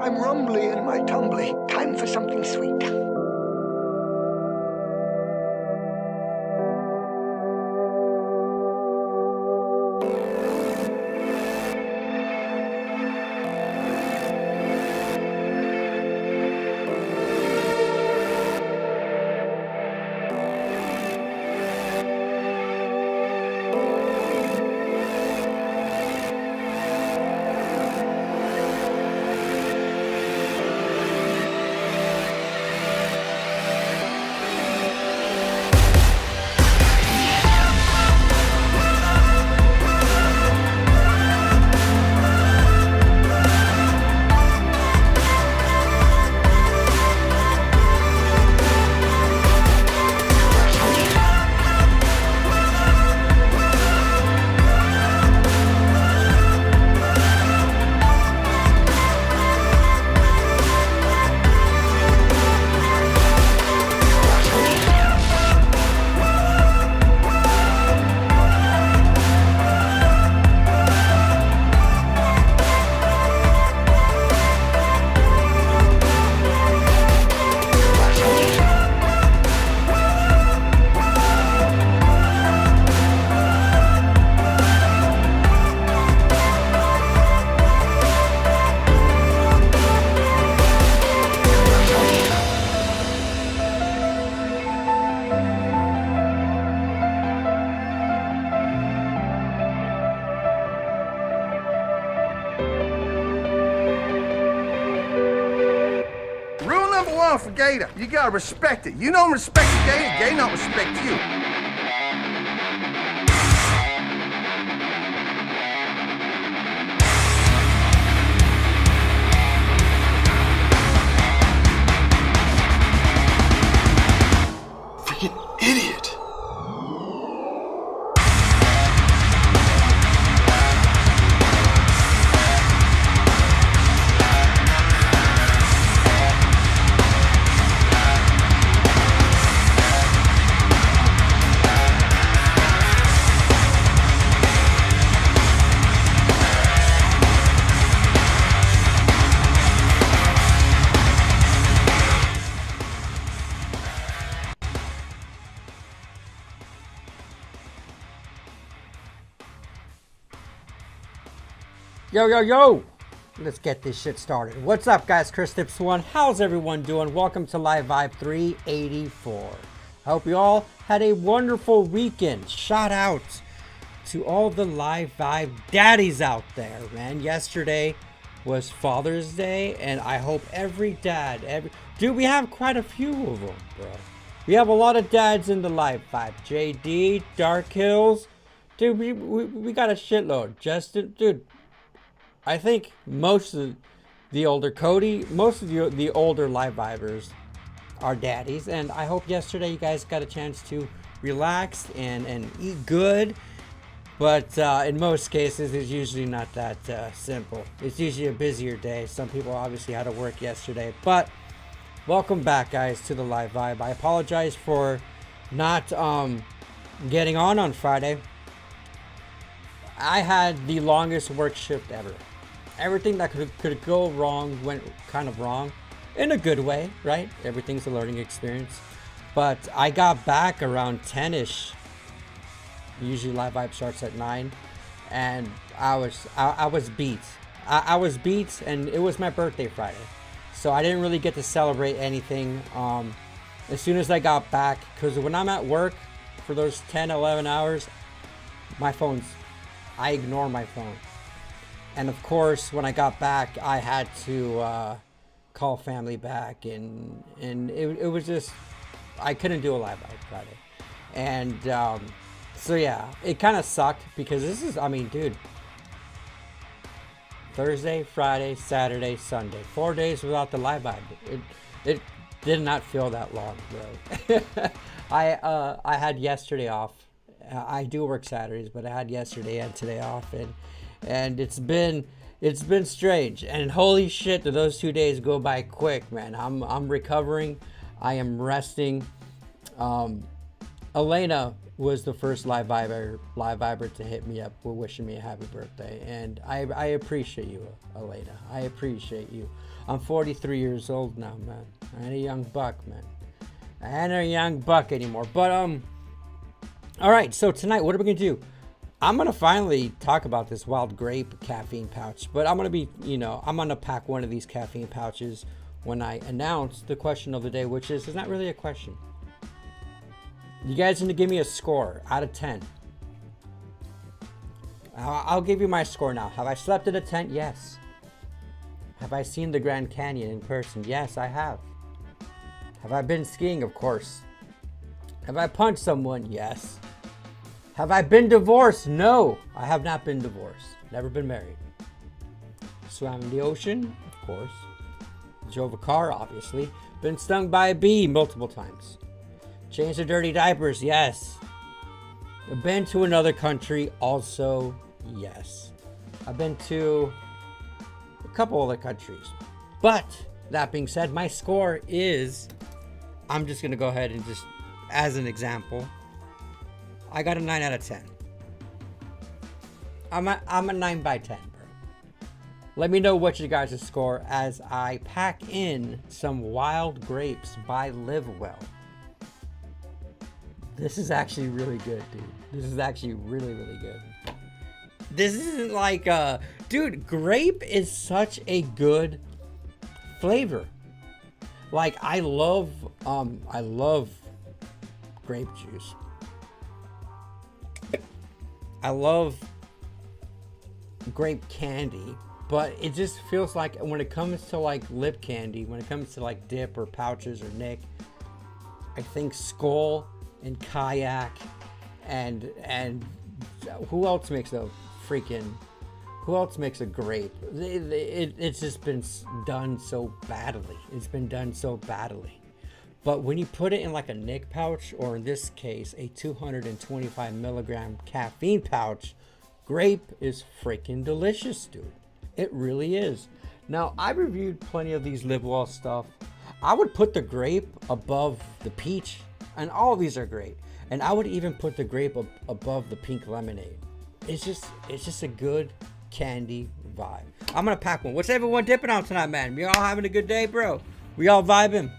I'm rumbly in my tumbly. Time for something sweet. For Gator, you gotta respect it. You don't respect the Gator, Gator don't respect you. Freaking idiot. Yo! Let's get this shit started. What's up, guys? Chris Tips 1. How's everyone doing? Welcome to Live Vibe 384. I hope you all had a wonderful weekend. Shout out to all the Live Vibe daddies out there, man. Yesterday was Father's Day, and I hope every dad, dude, we have quite a few of them, bro. We have a lot of dads in the Live Vibe. JD, Dark Hills, dude, we got a shitload. Justin, dude. I think most of the older Cody, most of the older Live Vibers are daddies, and I hope yesterday you guys got a chance to relax and eat good. But in most cases, it's usually not that simple. It's usually a busier day. Some people obviously had to work yesterday, but welcome back, guys, to the Live Vibe. I apologize for not getting on Friday. I had the longest work shift ever. Everything that could go wrong went kind of wrong in a good way, right? Everything's a learning experience. But I got back around 10ish. Usually Live Vibe starts at 9, and I was beat. I was beat, and it was my birthday Friday, so I didn't really get to celebrate anything. As soon as I got back, because when I'm at work for those 10-11 hours, I ignore my phone. And of course, when I got back, I had to call family back, and it was just, I couldn't do a Live Vibe Friday. And so yeah, it kind of sucked, because this is, I mean, dude, Thursday, Friday, Saturday, Sunday, 4 days without the Live Vibe. It did not feel that long, bro. I had yesterday off. I do work Saturdays, but I had yesterday and today off, and it's been strange. And holy shit, did those 2 days go by quick, man. I'm recovering. I am resting. Elena was the first live viber to hit me up wishing me a happy birthday, and I appreciate you, Elena. I appreciate you. I'm 43 years old now, man. I ain't a young buck, man. I ain't a young buck anymore. But, all right. So tonight, what are we going to do? I'm going to finally talk about this wild grape caffeine pouch. But I'm going to be, I'm going to pack one of these caffeine pouches when I announce the question of the day, which is, it's not really a question. You guys need to give me a score out of 10. I'll give you my score now. Have I slept at a tent? Yes. Have I seen the Grand Canyon in person? Yes, I have. Have I been skiing? Of course. Have I punched someone? Yes. Have I been divorced? No, I have not been divorced. Never been married. Swam in the ocean? Of course. Drove a car? Obviously. Been stung by a bee multiple times. Changed the dirty diapers? Yes. I've been to another country? Also, yes. I've been to a couple other countries. But, that being said, my score is, I'm just going to go ahead and just, as an example, I got a 9 out of 10. I'm a 9 by 10, bro. Let me know what you guys' score as I pack in some wild grapes by Live Well. This is actually really good, dude. This is actually really, really good. This isn't like, dude, grape is such a good flavor. Like, I love grape juice. I love grape candy, but it just feels like when it comes to like lip candy, when it comes to like dip or pouches or Nick, I think Skull and Kayak and who else makes a grape? It's just been done so badly. It's been done so badly. But when you put it in like a Nick pouch, or in this case, a 225 milligram caffeine pouch, grape is freaking delicious, dude. It really is. Now, I reviewed plenty of these Live Well stuff. I would put the grape above the peach, and all of these are great. And I would even put the grape above the pink lemonade. It's just a good candy vibe. I'm gonna pack one. What's everyone dipping on tonight, man? We all having a good day, bro? We all vibing?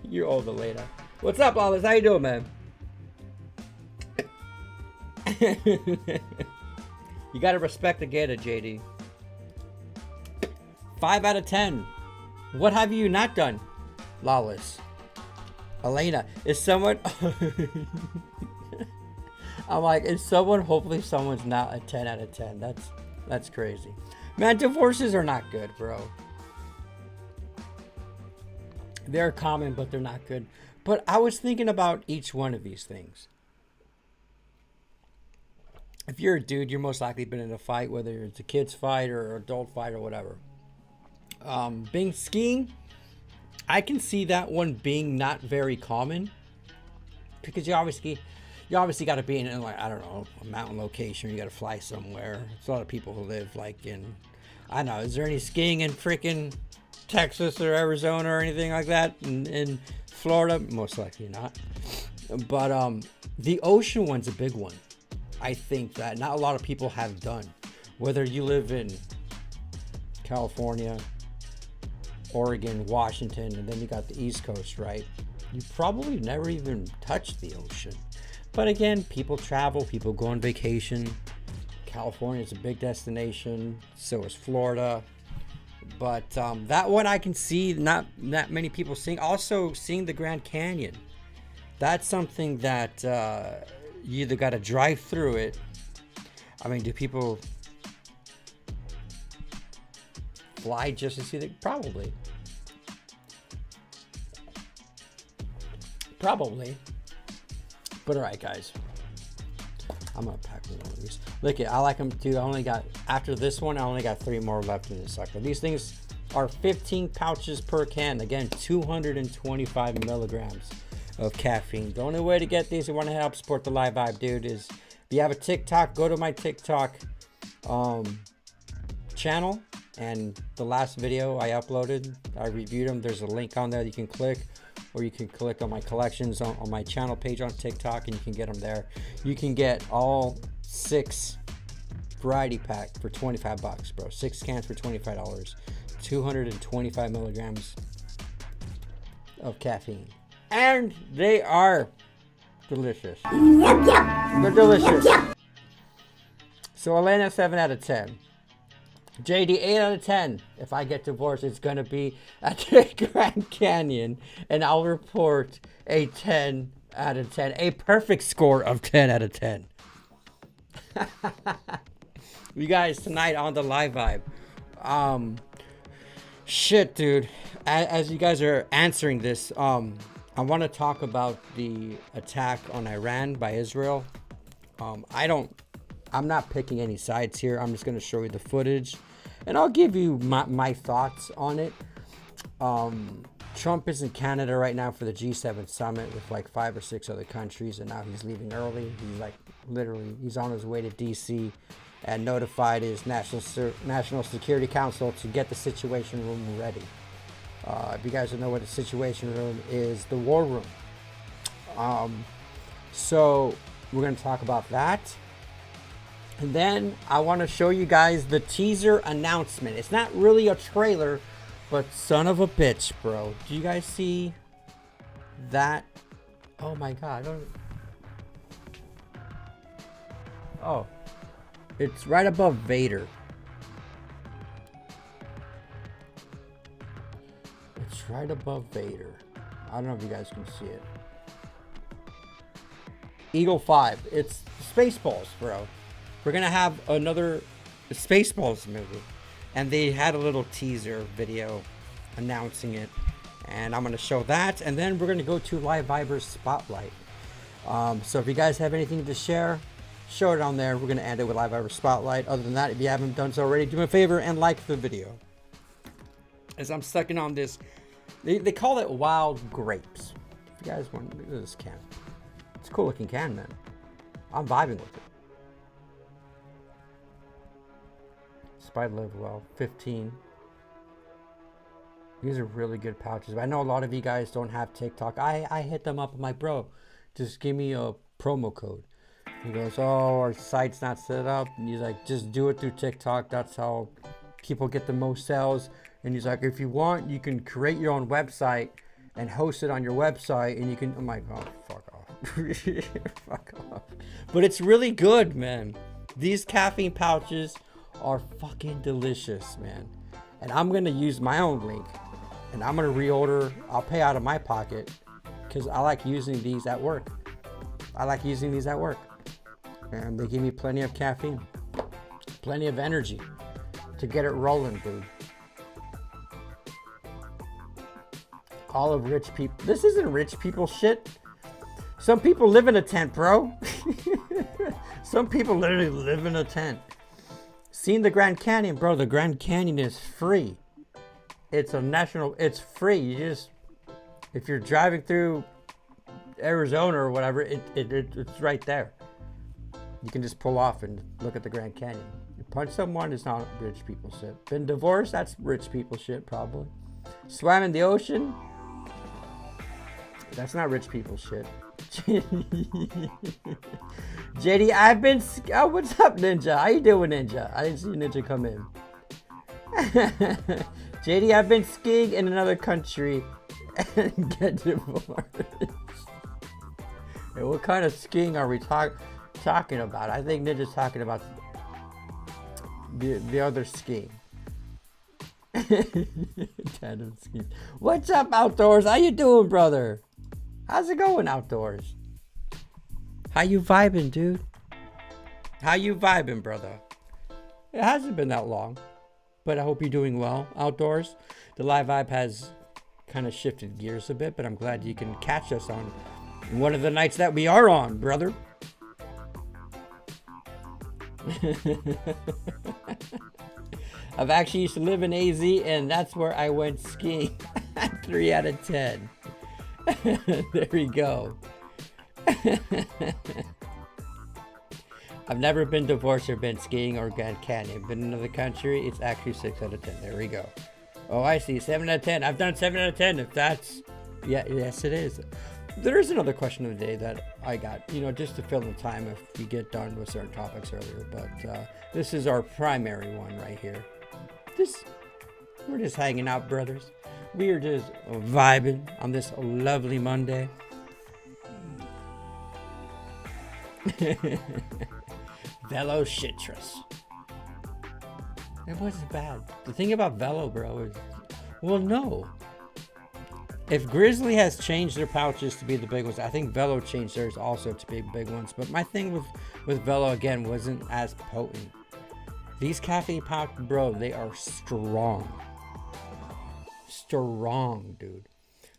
You're all the later. What's up, Lawless? How you doing, man? You gotta respect the gator, JD. 5 out of 10. What have you not done, Lawless? Elena, is someone... I'm like, hopefully someone's not a 10 out of 10. That's crazy. Man, divorces are not good, bro. They're common, but they're not good. But I was thinking about each one of these things. If you're a dude, you're most likely been in a fight, whether it's a kid's fight or an adult fight or whatever. Being skiing, I can see that one being not very common, because you obviously got to be in like, I don't know, a mountain location. You got to fly somewhere. It's a lot of people who live like in, I don't know, is there any skiing in freaking Texas or Arizona or anything like that? In Florida? Most likely not. But the ocean one's a big one. I think that not a lot of people have done. Whether you live in California, Oregon, Washington, and then you got the East Coast, right? You probably never even touched the ocean. But again, people travel, people go on vacation. California is a big destination, so is Florida. But that one I can see not many people seeing. Also, seeing the Grand Canyon. That's something that you either got to drive through it. I mean, do people fly just to see it? Probably. But alright, guys. I'm gonna pack one of these. Look it, I like them too. After this one, I only got 3 more left in this sucker. These things are 15 pouches per can. Again, 225 milligrams of caffeine. The only way to get these, if you want to help support the live vibe, dude, is if you have a TikTok, go to my TikTok channel, and the last video I uploaded, I reviewed them. There's a link on there you can click, or you can click on my collections on my channel page on TikTok, and you can get them there. You can get all 6 variety pack for 25 bucks, bro. 6 cans for $25. 225 milligrams of caffeine. And they are delicious. They're delicious. So Elena, 7 out of 10. JD, 8 out of 10. If I get divorced, it's going to be at the Grand Canyon. And I'll report a 10 out of 10. A perfect score of 10 out of 10. You guys, tonight on the Live Vibe. Shit, dude. As you guys are answering this, I want to talk about the attack on Iran by Israel. I'm not picking any sides here. I'm just going to show you the footage. And I'll give you my thoughts on it. Trump is in Canada right now for the G7 summit with like 5 or 6 other countries. And now he's leaving early. He's like literally, he's on his way to D.C. and notified his National Security Council to get the Situation Room ready. If you guys don't know what the Situation Room is, the war room. So we're going to talk about that. And then I want to show you guys the teaser announcement. It's not really a trailer, but son of a bitch, bro. Do you guys see that? Oh my God. Oh, it's right above Vader. It's right above Vader. I don't know if you guys can see it. Eagle 5. It's Spaceballs, bro. We're going to have another Spaceballs movie. And they had a little teaser video announcing it. And I'm going to show that. And then we're going to go to Live Viber's Spotlight. So if you guys have anything to share, show it on there. We're going to end it with Live Viber Spotlight. Other than that, if you haven't done so already, do me a favor and like the video. As I'm sucking on this, they call it Wild Grapes. If you guys want, look at this can. It's a cool looking can, man. I'm vibing with it. Spider Live Well, 15. These are really good pouches. I know a lot of you guys don't have TikTok. I hit them up. I'm like, bro, just give me a promo code. He goes, oh, our site's not set up. And he's like, just do it through TikTok. That's how people get the most sales. And he's like, if you want, you can create your own website and host it on your website. And you can, I'm like, oh, fuck off. Fuck off. But it's really good, man. These caffeine pouches are fucking delicious, man. And I'm going to use my own link. And I'm going to reorder. I'll pay out of my pocket. Because I like using these at work. And they give me plenty of caffeine. Plenty of energy. To get it rolling, dude. All of rich people. This isn't rich people shit. Some people live in a tent, bro. Some people literally live in a tent. Seen the Grand Canyon, bro. The Grand Canyon is free. It's it's free. You just, if you're driving through Arizona or whatever, it's right there. You can just pull off and look at the Grand Canyon. You punch someone, it's not rich people shit. Been divorced, that's rich people shit, probably. Swam in the ocean, that's not rich people shit. JD, I've been... Oh, what's up, Ninja? How you doing, Ninja? I didn't see Ninja come in. JD, I've been skiing in another country and get divorced. Hey, what kind of skiing are we talking about? I think Ninja's talking about the other skiing. Tandem skiing. What's up, Outdoors? How you doing, brother? How's it going, Outdoors? How you vibing, dude? How you vibing, brother? It hasn't been that long, but I hope you're doing well, Outdoors. The Live Vibe has kind of shifted gears a bit, but I'm glad you can catch us on one of the nights that we are on, brother. I've actually used to live in AZ, and that's where I went skiing. 3 out of 10. There we go. I've never been divorced or been skiing or Grand Canyon. Been in another country, it's actually 6 out of 10. There we go. Oh, I see. 7 out of 10. I've done 7 out of 10. If that's... Yeah, yes, it is. There is another question of the day that I got, you know, just to fill in the time if we get done with certain topics earlier. But this is our primary one right here. We're just hanging out, brothers. We are just vibing on this lovely Monday. Velo citrus. It wasn't bad. The thing about Velo, bro, is, well, no. If Grizzly has changed their pouches to be the big ones, I think Velo changed theirs also to be big ones. But my thing with Velo, again, wasn't as potent. These caffeine pouches, bro, they are strong. Strong, dude.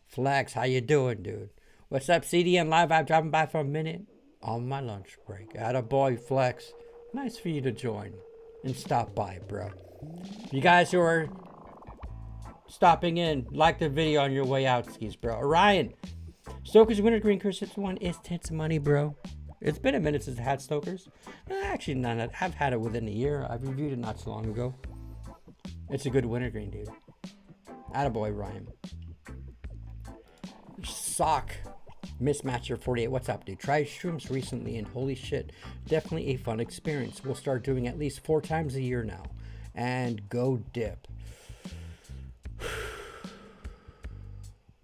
Flex, how you doing, dude? What's up, CDN Live? I'm dropping by for a minute on my lunch break. Attaboy, Flex. Nice for you to join and stop by, bro. You guys who are stopping in, like the video on your way out, skis, bro. Orion, Stoker's Wintergreen Curse 1 is tits of money, bro. It's been a minute since I had Stoker's. Actually, none. I've had it within a year. I reviewed it not so long ago. It's a good wintergreen, dude. Attaboy, Ryan. Sock Mismatcher 48. What's up, dude? Tried shrooms recently and holy shit, definitely a fun experience. We'll start doing at least 4 times a year now. And go dip.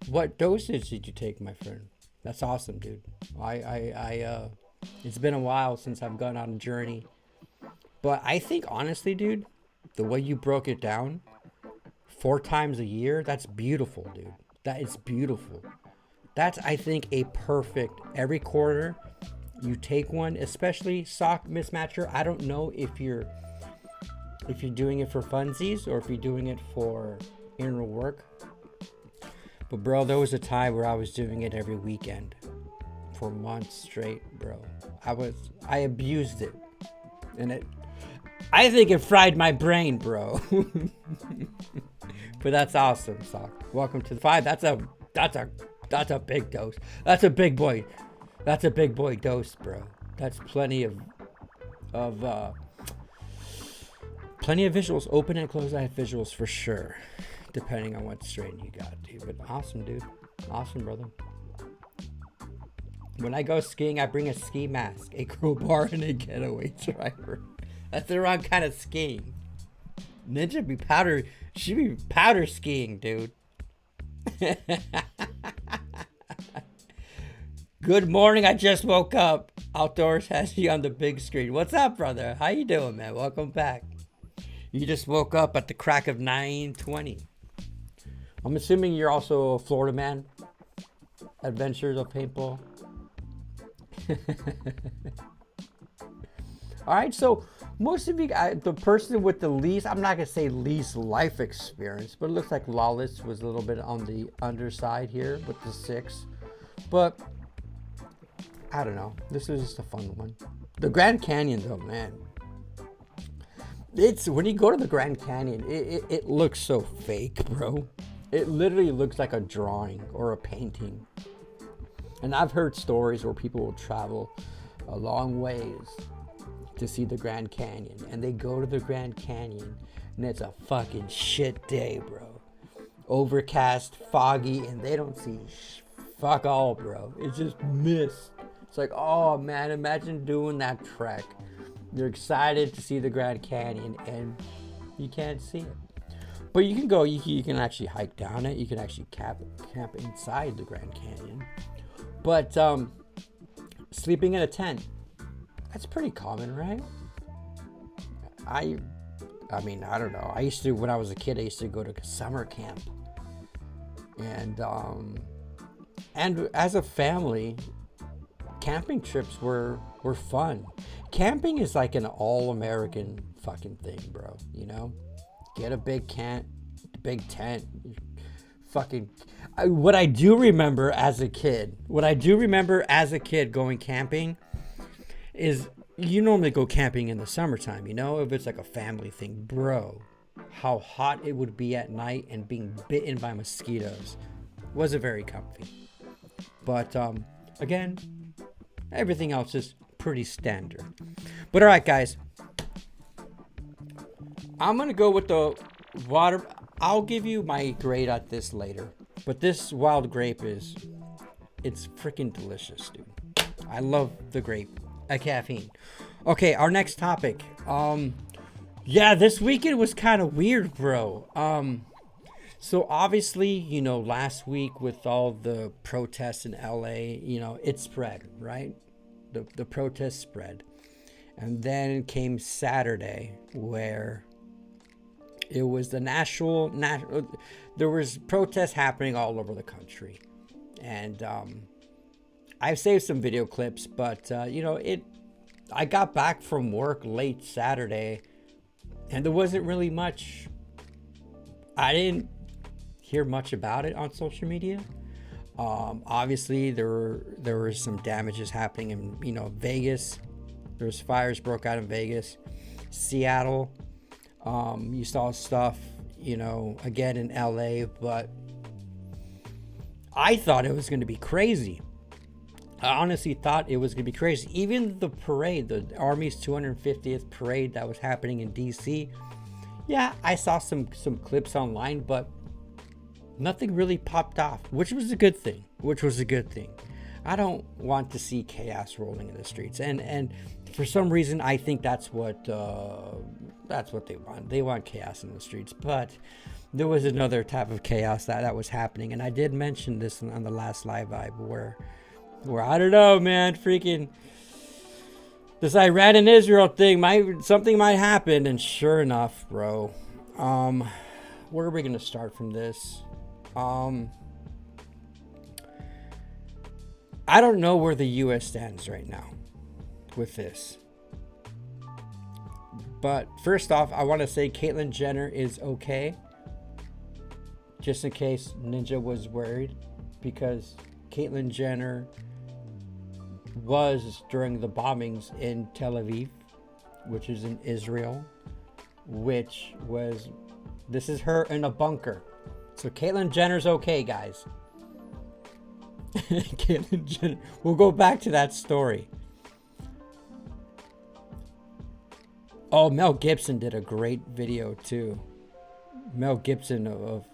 What dosage did you take, my friend? That's awesome, dude. It's been a while since I've gone on a journey. But I think, honestly, dude, the way you broke it down, 4 times a year, that's beautiful, dude. That is beautiful. That's, I think, a perfect, every quarter, you take one, especially sock mismatcher. I don't know if you're doing it for funsies or if you're doing it for inner work. But bro, there was a time where I was doing it every weekend for months straight, bro. I abused it. And I think it fried my brain, bro. But that's awesome, Sock. Welcome to the 5. That's a big dose. That's a big boy. That's a big boy dose, bro. That's plenty of visuals, open and closed eye visuals for sure. Depending on what strain you got, dude. But awesome, dude. Awesome, brother. When I go skiing, I bring a ski mask, a crowbar, and a getaway driver. That's the wrong kind of skiing. Ninja be powder. She be powder skiing, dude. Good morning. I just woke up. Outdoors has you on the big screen. What's up, brother? How you doing, man? Welcome back. You just woke up at the crack of 9:20. I'm assuming you're also a Florida man. Adventures of paintball. All right, so most of you guys, the person with the least, I'm not gonna say least life experience, but it looks like Lawless was a little bit on the underside here with the 6. But I don't know. This is just a fun one. The Grand Canyon, though, man. It's when you go to the Grand Canyon, it looks so fake, bro. It literally looks like a drawing or a painting. And I've heard stories where people will travel a long ways to see the Grand Canyon. And they go to the Grand Canyon and it's a fucking shit day, bro. Overcast, foggy, and they don't see fuck all, bro. It's just mist. It's like, oh man, imagine doing that trek. You're excited to see the Grand Canyon and you can't see it. But you can go, you can actually hike down it. You can actually camp inside the Grand Canyon. But sleeping in a tent, that's pretty common, right? I mean, I don't know. I used to, when I was a kid, I used to go to summer camp. And as a family, camping trips were fun. Camping is like an all-American fucking thing, bro. You know? Get a big tent. Fucking. What I do remember as a kid going camping is you normally go camping in the summertime, you know, if it's like a family thing, bro. How hot it would be at night and being bitten by mosquitoes wasn't very comfy. But again, everything else is pretty standard. But all right, guys. I'm going to go with the water. I'll give you my grade at this later. But this wild grape is It's freaking delicious, dude. I love the grape. Caffeine. Okay, our next topic. Yeah, this weekend was kind of weird, bro. So obviously, you know, last week with all the protests in LA, you know, it spread, right? The protests spread. And then came Saturday where it was the national there was protests happening all over the country. And I've saved some video clips, but you know, I got back from work late Saturday and there wasn't really much. I didn't hear much about it on social media. Obviously there were some damages happening in, you know, Vegas. There's fires broke out in Vegas, Seattle. You saw stuff, you know, again in LA, but I thought it was going to be crazy. I honestly thought it was going to be crazy. Even the parade, the Army's 250th parade that was happening in DC. Yeah, I saw some clips online, but nothing really popped off, which was a good thing. I don't want to see chaos rolling in the streets. And for some reason, I think that's what they want. They want chaos in the streets. But there was another type of chaos that was happening. And I did mention this on the last Live Vibe where I don't know, man, freaking this Iran and Israel thing, something might happen. And sure enough, bro, where are we going to start from this? I don't know where the U.S. stands right now with this. But first off, I want to say Caitlyn Jenner is okay. Just in case Ninja was worried. Because Caitlyn Jenner was during the bombings in Tel Aviv, which is in Israel. This is her in a bunker. So Caitlyn Jenner's okay, guys. Caitlyn Jenner. We'll go back to that story. Oh, Mel Gibson did a great video too. Mel Gibson of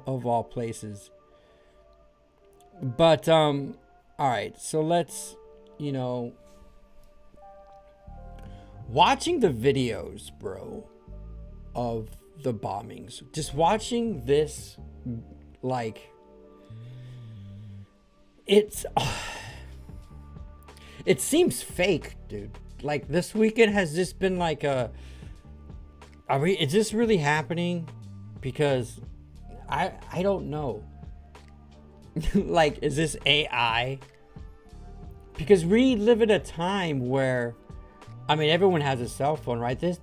all places. But all right, so let's, you know, watching the videos, bro, of the bombings. Just watching this, like, it seems fake, dude. Like, this weekend has just been like is this really happening? Because I don't know. Like, is this AI? Because we live in a time where, I mean, everyone has a cell phone, right? This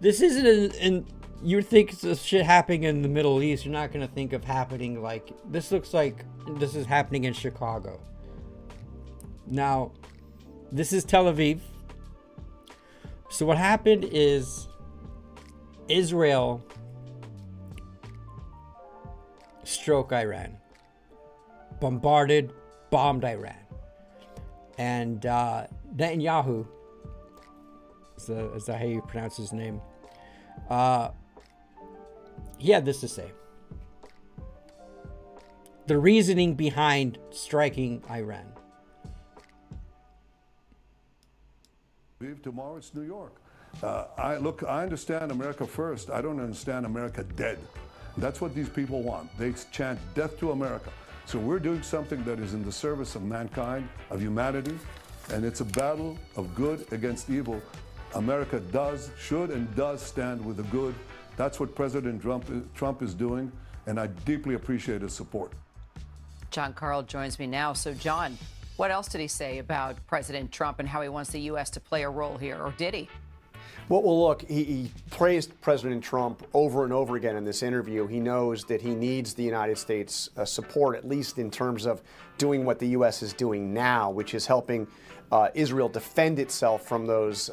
isn't you think shit happening in the Middle East, you're not going to think of happening like, this looks like this is happening in Chicago. Now, this is Tel Aviv. So what happened is Israel struck Iran. Bombed Iran. And Netanyahu, is that how you pronounce his name? He had this to say. The reasoning behind striking Iran. Tomorrow it's New York. I understand America first. I don't understand America dead. That's what these people want. They chant death to America. So we're doing something that is in the service of mankind, of humanity, and it's a battle of good against evil. America should and does stand with the good. That's what President Trump is doing, and I deeply appreciate his support. John Carl joins me now. So, John, what else did he say about President Trump and how he wants the U.S. to play a role here, or did he? Well, look, he praised President Trump over and over again in this interview. He knows that he needs the United States support, at least in terms of doing what the U.S. is doing now, which is helping Israel defend itself from those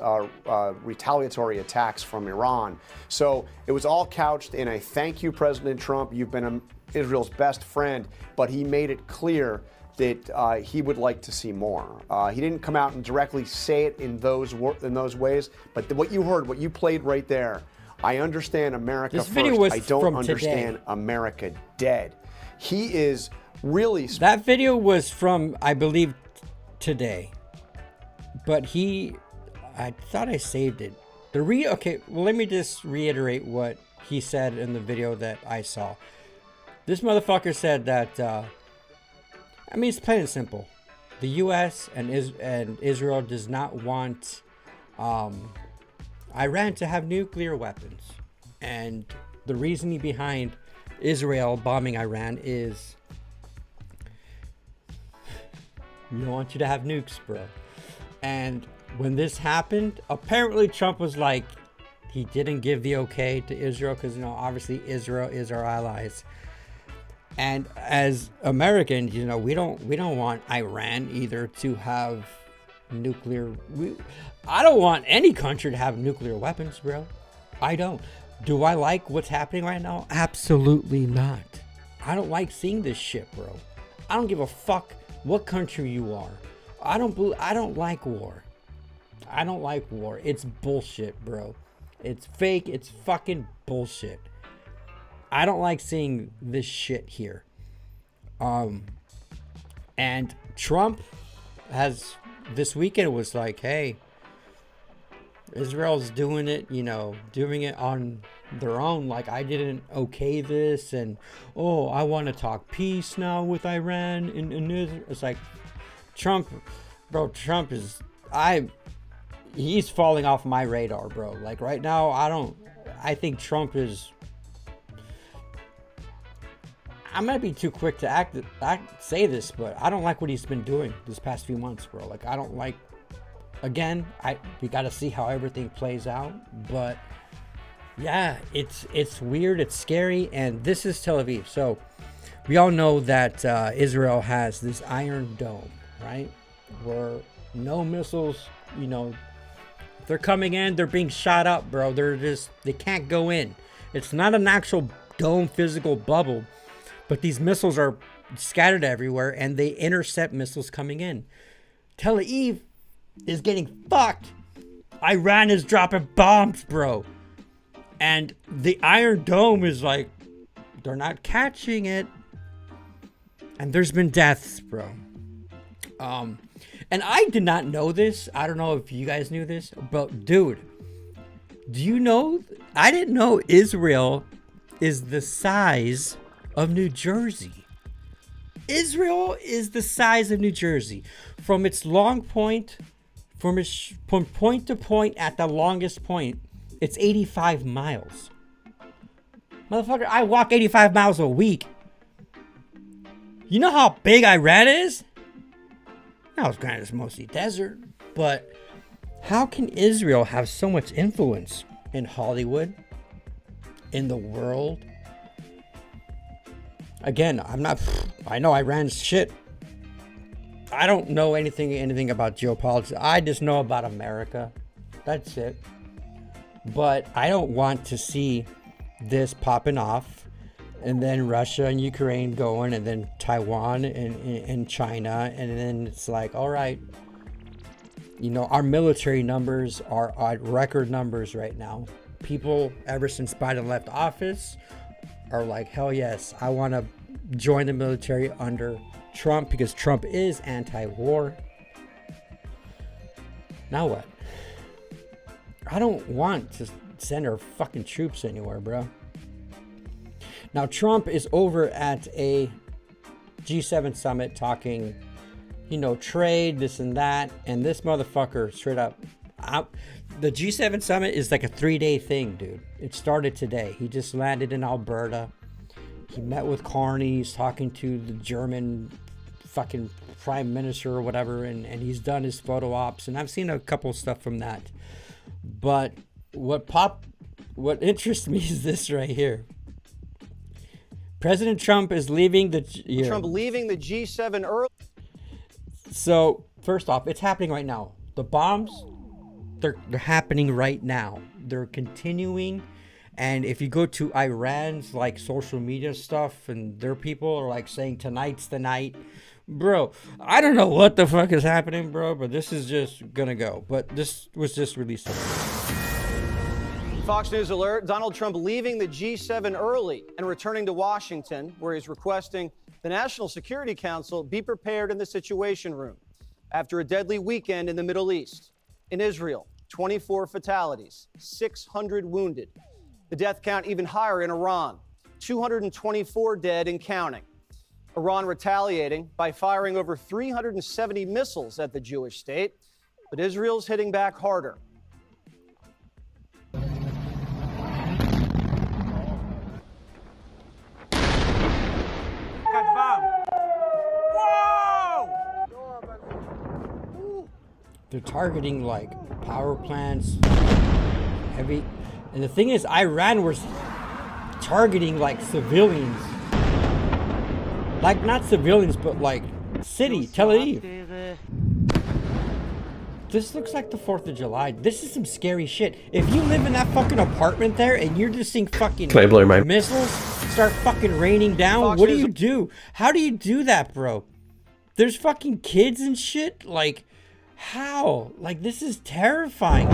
retaliatory attacks from Iran. So it was all couched in a thank you, President Trump. You've been Israel's best friend, but he made it clear that he would like to see more. He didn't come out and directly say it in those ways, but what you heard, what you played right there, I understand America first. I don't understand America dead. He is really... That video was from, I believe, today. But I thought I saved it. Okay, well, let me just reiterate what he said in the video that I saw. This motherfucker said that, I mean, it's plain and simple. The U.S. and Israel does not want Iran to have nuclear weapons. And the reasoning behind Israel bombing Iran is, we don't want you to have nukes, bro. And when this happened, apparently Trump was like, he didn't give the okay to Israel because, you know, obviously Israel is our allies. And as Americans, you know, we don't want Iran either to have nuclear. I don't want any country to have nuclear weapons, bro. I don't. Do I like what's happening right now? Absolutely not. I don't like seeing this shit, bro. I don't give a fuck what country you are. I don't like war. I don't like war. It's bullshit, bro. It's fake. It's fucking bullshit. I don't like seeing this shit here. And Trump has this weekend was like, hey, Israel's doing it, you know, doing it on their own. Like, I didn't okay this, and oh, I want to talk peace now with Iran and Israel. It's like, Trump, bro, Trump is, he's falling off my radar, bro. Like right now, I think Trump is, I might be too quick to say this, but I don't like what he's been doing this past few months, bro. Like, I don't like, again, we got to see how everything plays out, but yeah, it's weird, it's scary, and this is Tel Aviv. So we all know that Israel has this Iron Dome, right? Where no missiles, you know, they're coming in, they're being shot up, bro. They can't go in. It's not an actual dome physical bubble, but these missiles are scattered everywhere and they intercept missiles coming in. Tel Aviv is getting fucked. Iran is dropping bombs, bro. And the Iron Dome is like, they're not catching it. And there's been deaths, bro. And I did not know this. I don't know if you guys knew this, but dude, do you know? I didn't know Israel is the size of New Jersey. Israel is the size of New Jersey. From its long point, from point to point at the longest point, it's 85 miles. Motherfucker, I walk 85 miles a week. You know how big Iran is? Now, granted, it's mostly desert, but how can Israel have so much influence in Hollywood, in the world? Again, I know Iran's shit. I don't know anything about geopolitics. I just know about America. That's it. But I don't want to see this popping off, and then Russia and Ukraine going, and then Taiwan and China, and then it's like, all right, you know, our military numbers are at record numbers right now. People, ever since Biden left office, are like, hell yes, I want to join the military under Trump because Trump is anti-war. Now what? I don't want to send our fucking troops anywhere, bro. Now, Trump is over at a G7 summit talking, you know, trade, this and that. And this motherfucker straight up, the G7 summit is like a 3-day thing, dude. It started today. He just landed in Alberta. He met with Carney. He's talking to the German fucking prime minister or whatever. And he's done his photo ops. And I've seen a couple of stuff from that. But what interests me is this right here. President Trump is leaving the G7 early. So first off, it's happening right now. The bombs, they're happening right now. They're continuing. And if you go to Iran's like social media stuff, and their people are like saying tonight's the night, bro. I don't know what the fuck is happening, bro, but this is just gonna go. But this was just released. Fox News alert, Donald Trump leaving the G7 early and returning to Washington, where he's requesting the National Security Council be prepared in the Situation Room after a deadly weekend in the Middle East. In Israel, 24 fatalities, 600 wounded. The death count even higher in Iran, 224 dead and counting. Iran retaliating by firing over 370 missiles at the Jewish state, but Israel's hitting back harder. They're targeting like power plants, heavy. And the thing is, Iran was targeting like civilians. Like not civilians, but like city, Tel Aviv. This looks like the 4th of July. This is some scary shit. If you live in that fucking apartment there and you're just seeing fucking missiles start fucking raining down, what do you do? How do you do that, bro? There's fucking kids and shit. Like, how? Like, this is terrifying.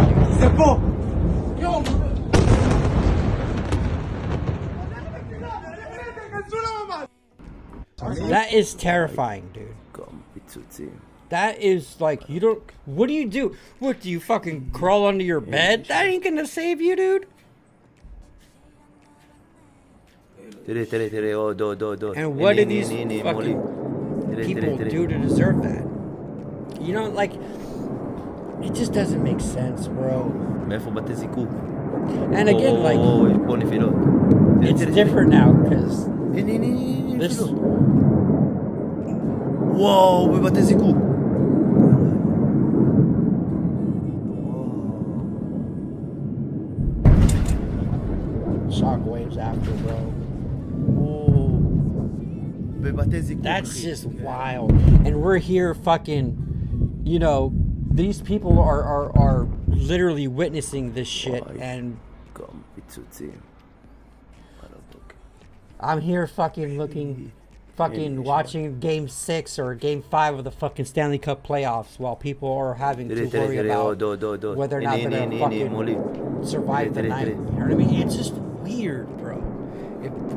That is terrifying, dude. That is like, you don't, what do you do? What, do you fucking crawl under your bed? That ain't gonna save you, dude. And what do these fucking people do to deserve that? You know, like, it just doesn't make sense, bro. And again, like, it's different now, because this... Wow, vai bater esse cu. Shockwaves after, bro. That's just wild. And we're here fucking, you know, these people are literally witnessing this shit, and I'm here fucking looking, fucking watching Game 6 or Game 5 of the fucking Stanley Cup playoffs while people are having to worry about whether or not they're gonna fucking survive the night. You know what I mean? It's just weird, bro.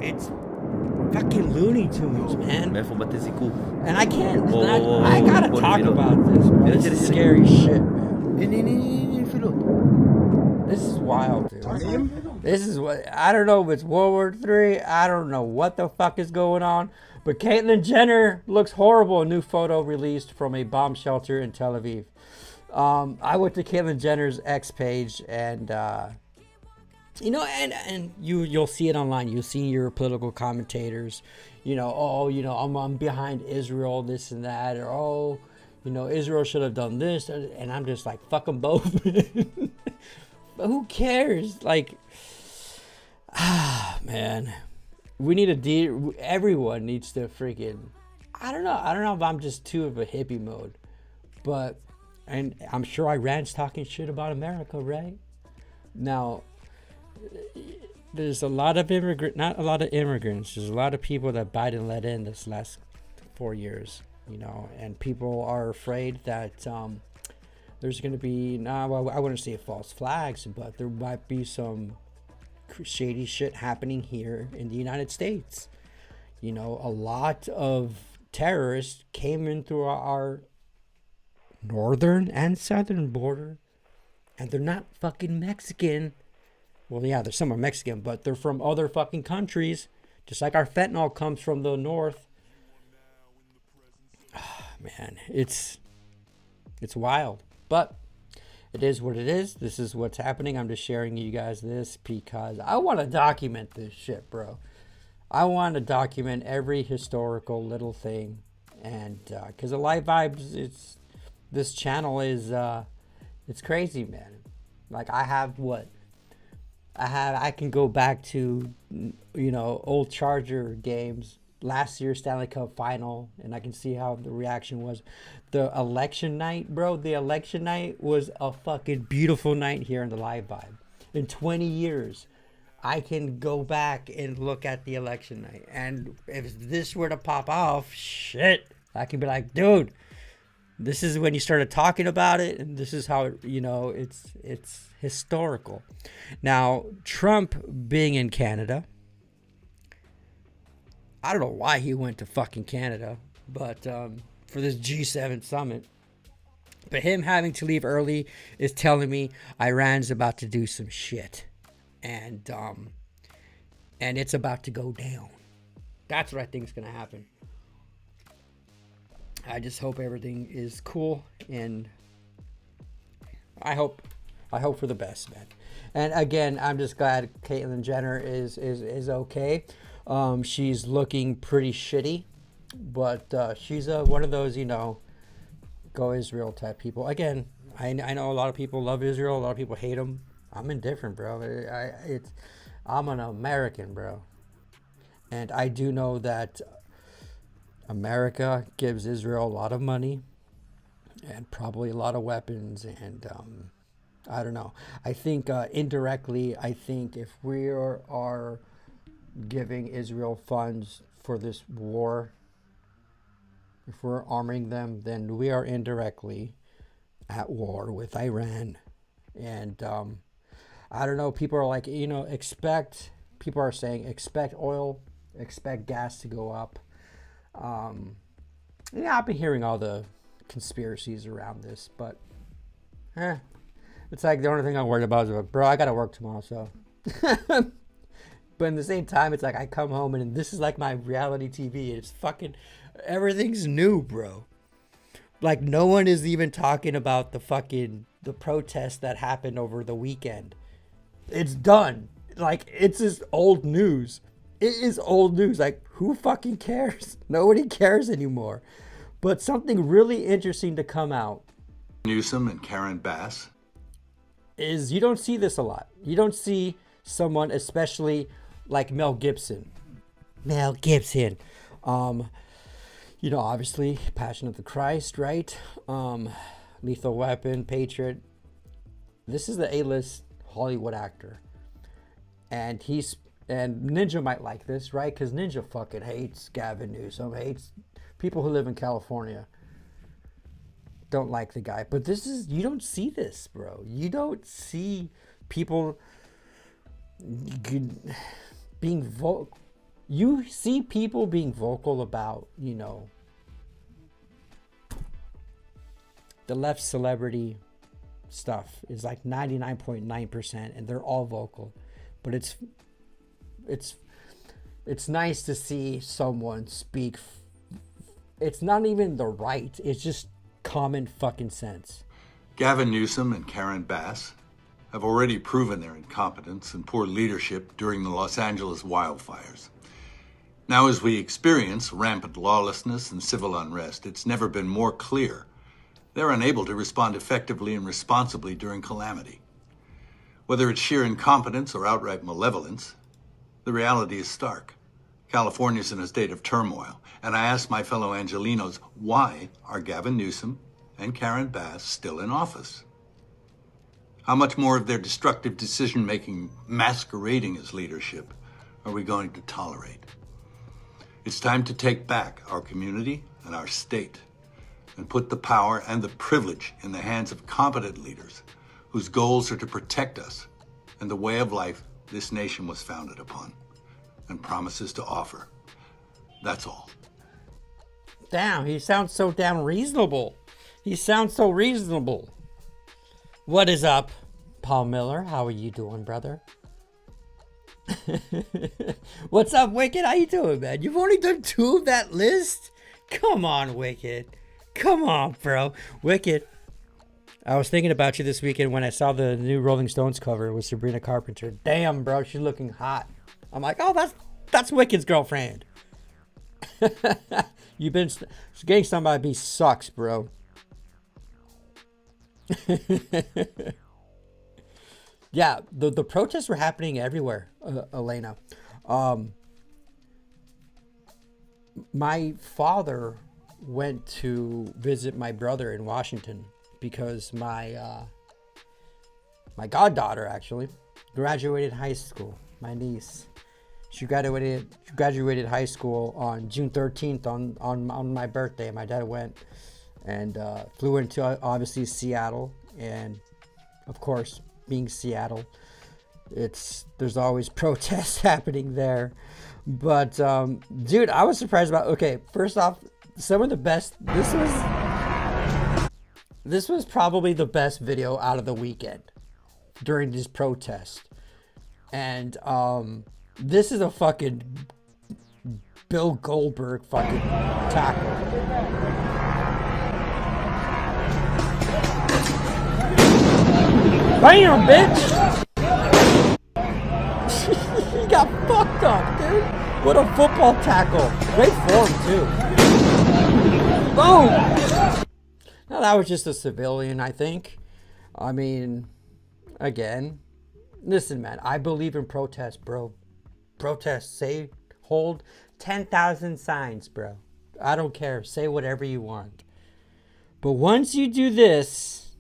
It's fucking Looney Tunes, man. And I can't. I gotta talk about this, bro. This is scary shit, man. This is wild, dude. This is what, I don't know if it's World War III. I don't know what the fuck is going on. But Caitlyn Jenner looks horrible. A new photo released from a bomb shelter in Tel Aviv. I went to Caitlyn Jenner's X page, and you know, and you'll see it online. You'll see your political commentators, you know, oh, you know, I'm behind Israel, this and that, or oh, you know, Israel should have done this, and I'm just like, fuck them both. But who cares? Like, man, we need to everyone needs to freaking, I don't know if I'm just too of a hippie mode, but, and I'm sure Iran's talking shit about America, right? Now, there's a lot of not a lot of immigrants. There's a lot of people that Biden let in this last 4 years, you know, and people are afraid that there's going to be, well, I wouldn't say false flags, but there might be some shady shit happening here in the United States. You know, a lot of terrorists came in through our northern and southern border, and they're not fucking Mexican. Well, yeah, there's some are Mexican, but they're from other fucking countries. Just like our fentanyl comes from the north. Oh, man, it's wild. But it is what it is. This is what's happening. I'm just sharing you guys this because I want to document this shit, bro. I want to document every historical little thing. And because the Live Vibes, this channel is, it's crazy, man. Like, I can go back to, you know, old Charger games, last year's Stanley Cup final, and I can see how the reaction was. The election night, bro, the election night was a fucking beautiful night here in the Live Vibe. In 20 years, I can go back and look at the election night. And if this were to pop off, shit, I can be like, dude, This is when you started talking about it, and this is how, you know, it's historical. Now, Trump being in Canada, I don't know why he went to fucking Canada, but for this G7 summit. But him having to leave early is telling me Iran's about to do some shit, and it's about to go down. That's what I think is gonna happen. I just hope everything is cool, and I hope for the best, man. And again, I'm just glad Caitlyn Jenner is okay. She's looking pretty shitty, but she's one of those, you know, go Israel type people. Again, I know a lot of people love Israel, a lot of people hate them. I'm indifferent, bro. I'm an American, bro, and I do know that America gives Israel a lot of money and probably a lot of weapons, and I don't know. I think indirectly, I think if we are giving Israel funds for this war, if we're arming them, then we are indirectly at war with Iran. And I don't know, people are like, you know, people are saying expect oil, expect gas to go up. Yeah, I've been hearing all the conspiracies around this, but it's like the only thing I'm worried about is, like, bro, I gotta work tomorrow, so. But in the same time, it's like I come home and this is like my reality TV. It's fucking, everything's new, bro. Like, no one is even talking about the protest that happened over the weekend. It's done. Like, it's just old news. It is old news. Like, who fucking cares? Nobody cares anymore. But something really interesting to come out. Newsom and Karen Bass. Is you don't see this a lot. You don't see someone, especially like Mel Gibson. Mel Gibson. You know, obviously, Passion of the Christ, right? Lethal Weapon, Patriot. This is the A-list Hollywood actor. And Ninja might like this, right? Because Ninja fucking hates Gavin Newsom, hates people who live in California. Don't like the guy. But you don't see this, bro. You don't see people being vocal. You see people being vocal about, you know, the left celebrity stuff is like 99.9%, and they're all vocal. But it's nice to see someone speak. It's not even the right. It's just common fucking sense. Gavin Newsom and Karen Bass have already proven their incompetence and poor leadership during the Los Angeles wildfires. Now, as we experience rampant lawlessness and civil unrest, it's never been more clear they're unable to respond effectively and responsibly during calamity. Whether it's sheer incompetence or outright malevolence, the reality is stark. California's in a state of turmoil, and I ask my fellow Angelenos, why are Gavin Newsom and Karen Bass still in office? How much more of their destructive decision-making masquerading as leadership are we going to tolerate? It's time to take back our community and our state and put the power and the privilege in the hands of competent leaders whose goals are to protect us and the way of life this nation was founded upon and promises to offer. That's all. Damn, he sounds so damn reasonable. He sounds so reasonable. What is up, Paul Miller? How are you doing, brother? What's up, Wicked? How you doing, man? You've only done 2 of that list? Come on, Wicked. Come on, bro. Wicked. I was thinking about you this weekend when I saw the new Rolling Stones cover with Sabrina Carpenter. Damn, bro, she's looking hot. I'm like, oh, that's Wicked's girlfriend. You've been getting somebody to be sucks, bro. Yeah, the protests were happening everywhere, Elena. My father went to visit my brother in Washington because my goddaughter actually graduated high school. My niece, she graduated high school on June 13th on my birthday. My dad went, and flew into obviously Seattle. And of course, being Seattle, there's always protests happening there. But dude, I was surprised about. Okay, first off, some of the best. This was probably the best video out of the weekend during this protest. And this is a fucking Bill Goldberg fucking tackle. Bam, bitch! He got fucked up, dude. What a football tackle. Great form, too. Boom! Now, that was just a civilian, I think. I mean, again, listen, man, I believe in protest, bro. Protest, say, hold 10,000 signs, bro. I don't care. Say whatever you want. But once you do this,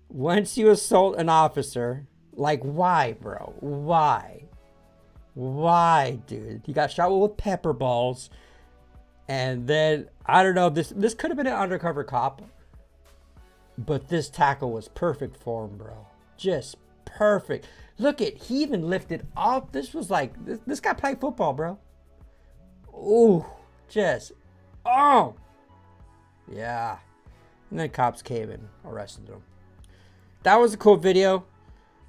once you assault an officer, like, why, bro? Why? Why, dude? You got shot with pepper balls. And then, I don't know, this could have been an undercover cop. But this tackle was perfect for him, bro. Just perfect. Look he even lifted up. This was like, this guy played football, bro. Ooh, just, oh. Yeah. And then cops came and arrested him. That was a cool video.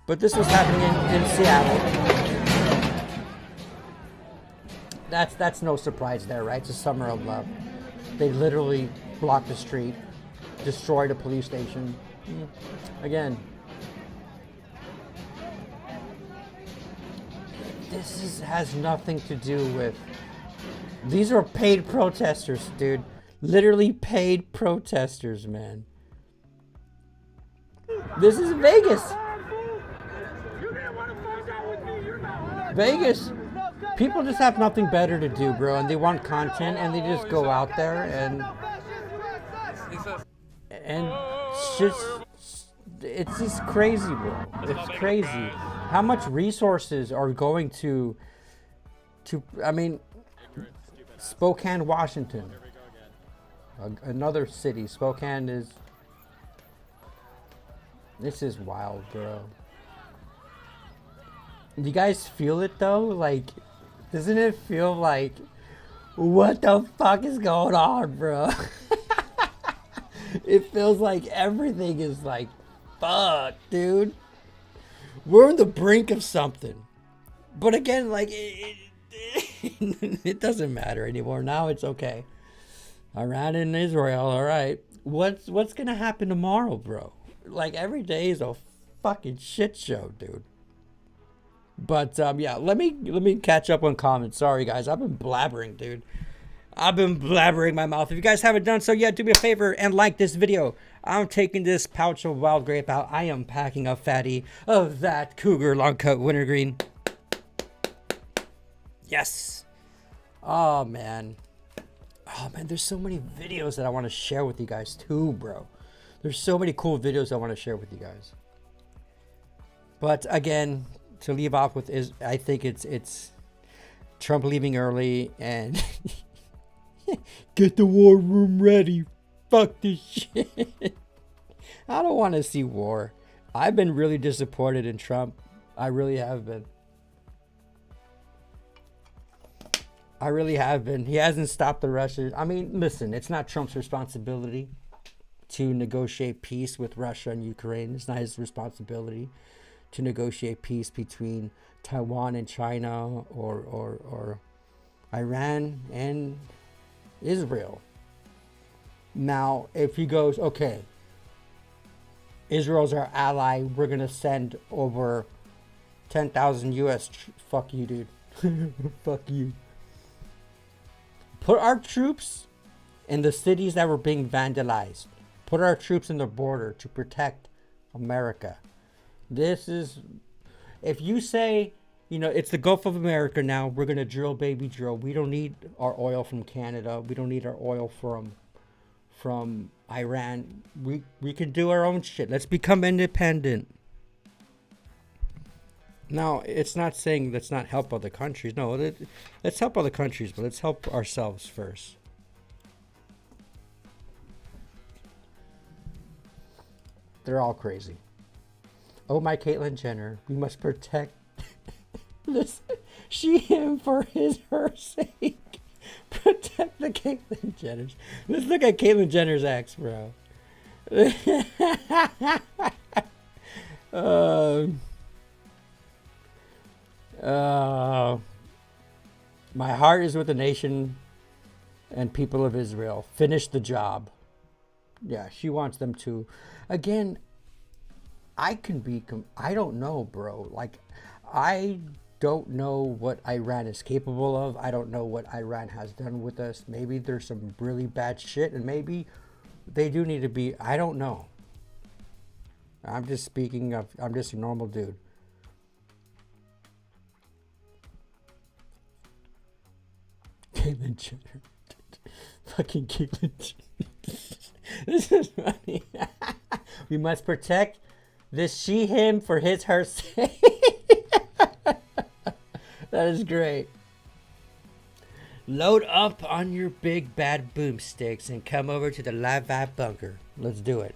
But this was happening in Seattle. That's no surprise there, right? It's a summer of love. They literally blocked the street, destroyed a police station. Again, this has nothing to do with... These are paid protesters, dude. Literally paid protesters, man. This is Vegas. Vegas. People just have nothing better to do, bro, and they want content, and they just go out there and it's just crazy, bro. It's crazy how much resources are going to I mean, Spokane, Washington, another city. Spokane is. This is wild, bro. Do you guys feel it though? Like, doesn't it feel like, what the fuck is going on, bro? It feels like everything is like, fuck, dude. We're on the brink of something. But again, like, it doesn't matter anymore. Now it's okay. Iran and Israel, all right. What's gonna happen tomorrow, bro? Like, every day is a fucking shit show, dude. But yeah, let me catch up on comments. Sorry guys, I've been blabbering, dude. I've been blabbering my mouth. If you guys haven't done so yet, do me a favor and like this video. I'm taking this pouch of wild grape out. I am packing a fatty of that Cougar Long Cut Wintergreen. Yes. Oh man, there's so many videos that I want to share with you guys too, bro. There's so many cool videos I want to share with you guys. But again, to leave off with is, I think it's Trump leaving early and get the war room ready. Fuck this shit. I don't want to see war. I've been really disappointed in Trump. I really have been. I really have been. He hasn't stopped the Russians. I mean, listen, it's not Trump's responsibility to negotiate peace with Russia and Ukraine. It's not his responsibility to negotiate peace between Taiwan and China or Iran and Israel. Now, if he goes, okay, Israel's our ally, we're going to send over 10,000 U.S. Fuck you, dude. Fuck you. Put our troops in the cities that were being vandalized. Put our troops in the border to protect America. This is, if you say, you know, it's the Gulf of America now, we're going to drill, baby, drill. We don't need our oil from Canada. We don't need our oil from Iran. We can do our own shit. Let's become independent. Now, it's not saying let's not help other countries. No, let's help other countries, but let's help ourselves first. They're all crazy. Oh, my Caitlyn Jenner, we must protect this him for her sake. Protect the Caitlyn Jenners. Let's look at Caitlyn Jenner's ex, bro. My heart is with the nation and people of Israel. Finish the job. Yeah, she wants them to. Again, I don't know, bro. Like, I don't know what Iran is capable of. I don't know what Iran has done with us. Maybe there's some really bad shit, and maybe they do need to be. I don't know. I'm just a normal dude. Caitlyn Jenner. Fucking Caitlyn Jenner. This is funny. We must protect this him for her sake. That is great. Load up on your big bad boomsticks and come over to the Live Vibe bunker. Let's do it.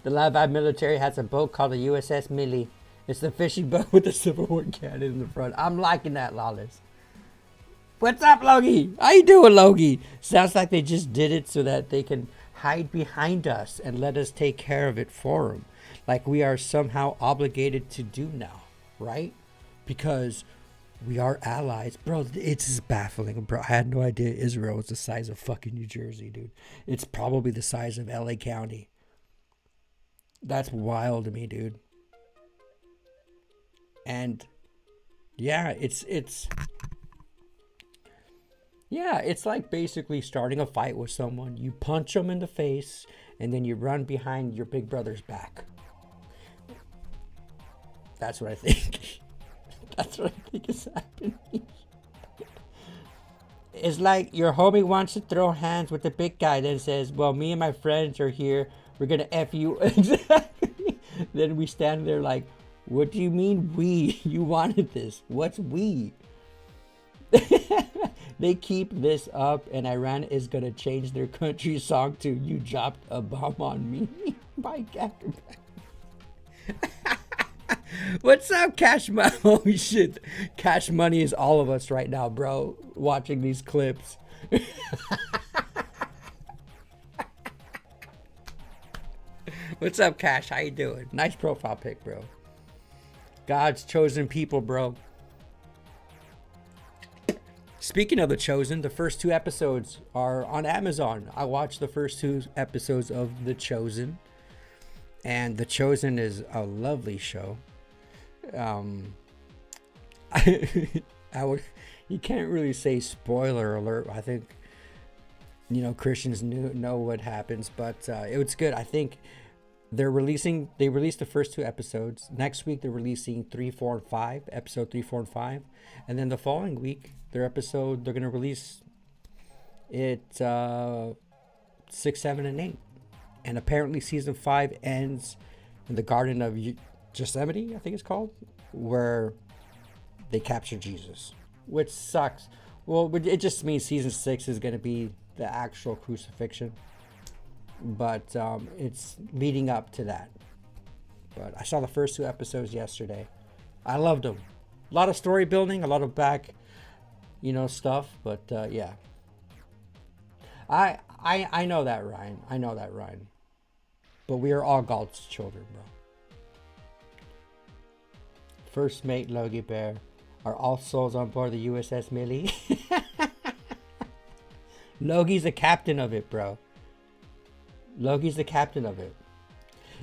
The Live Vibe military has a boat called the USS Millie. It's the fishing boat with the Civil War cannon in the front. I'm liking that, Lawless. What's up, Logie? How you doing, Logie? Sounds like they just did it so that they can hide behind us and let us take care of it for them. Like we are somehow obligated to do now, right? Because we are allies. Bro, it's just baffling, bro. I had no idea Israel was the size of fucking New Jersey, dude. It's probably the size of LA County. That's wild to me, dude. And yeah, it's like basically starting a fight with someone. You punch them in the face and then you run behind your big brother's back. That's what I think. That's what I think is happening. It's like your homie wants to throw hands with the big guy, then says, well, me and my friends are here. We're going to F you. Exactly. Then we stand there like, what do you mean we? You wanted this. What's we? They keep this up and Iran is going to change their country song to You Dropped a Bomb on Me by Captain. What's up, Cash Money? Holy shit. Cash Money is all of us right now, bro, watching these clips. What's up, Cash? How you doing? Nice profile pic, bro. God's chosen people, bro. Speaking of The Chosen, the first 2 episodes are on Amazon. I watched the first 2 episodes of The Chosen. And The Chosen is a lovely show. You can't really say spoiler alert. I think, Christians know what happens, but it was good. I think they released the first 2 episodes. Next week, they're releasing 3, 4, and 5, episode 3, 4, and 5. And then the following week, they're going to release it 6, 7, and 8. And apparently season 5 ends in the Garden of Gethsemane, I think it's called, where they capture Jesus, which sucks. Well, it just means season 6 is going to be the actual crucifixion, but it's leading up to that. But I saw the first 2 episodes yesterday. I loved them. A lot of story building, a lot of back, stuff. But yeah, I know that, Ryan. I know that, Ryan. But we are all God's children, bro. First mate Logie Bear. Are all souls on board the USS Millie? Logie's the captain of it, bro. Logie's the captain of it.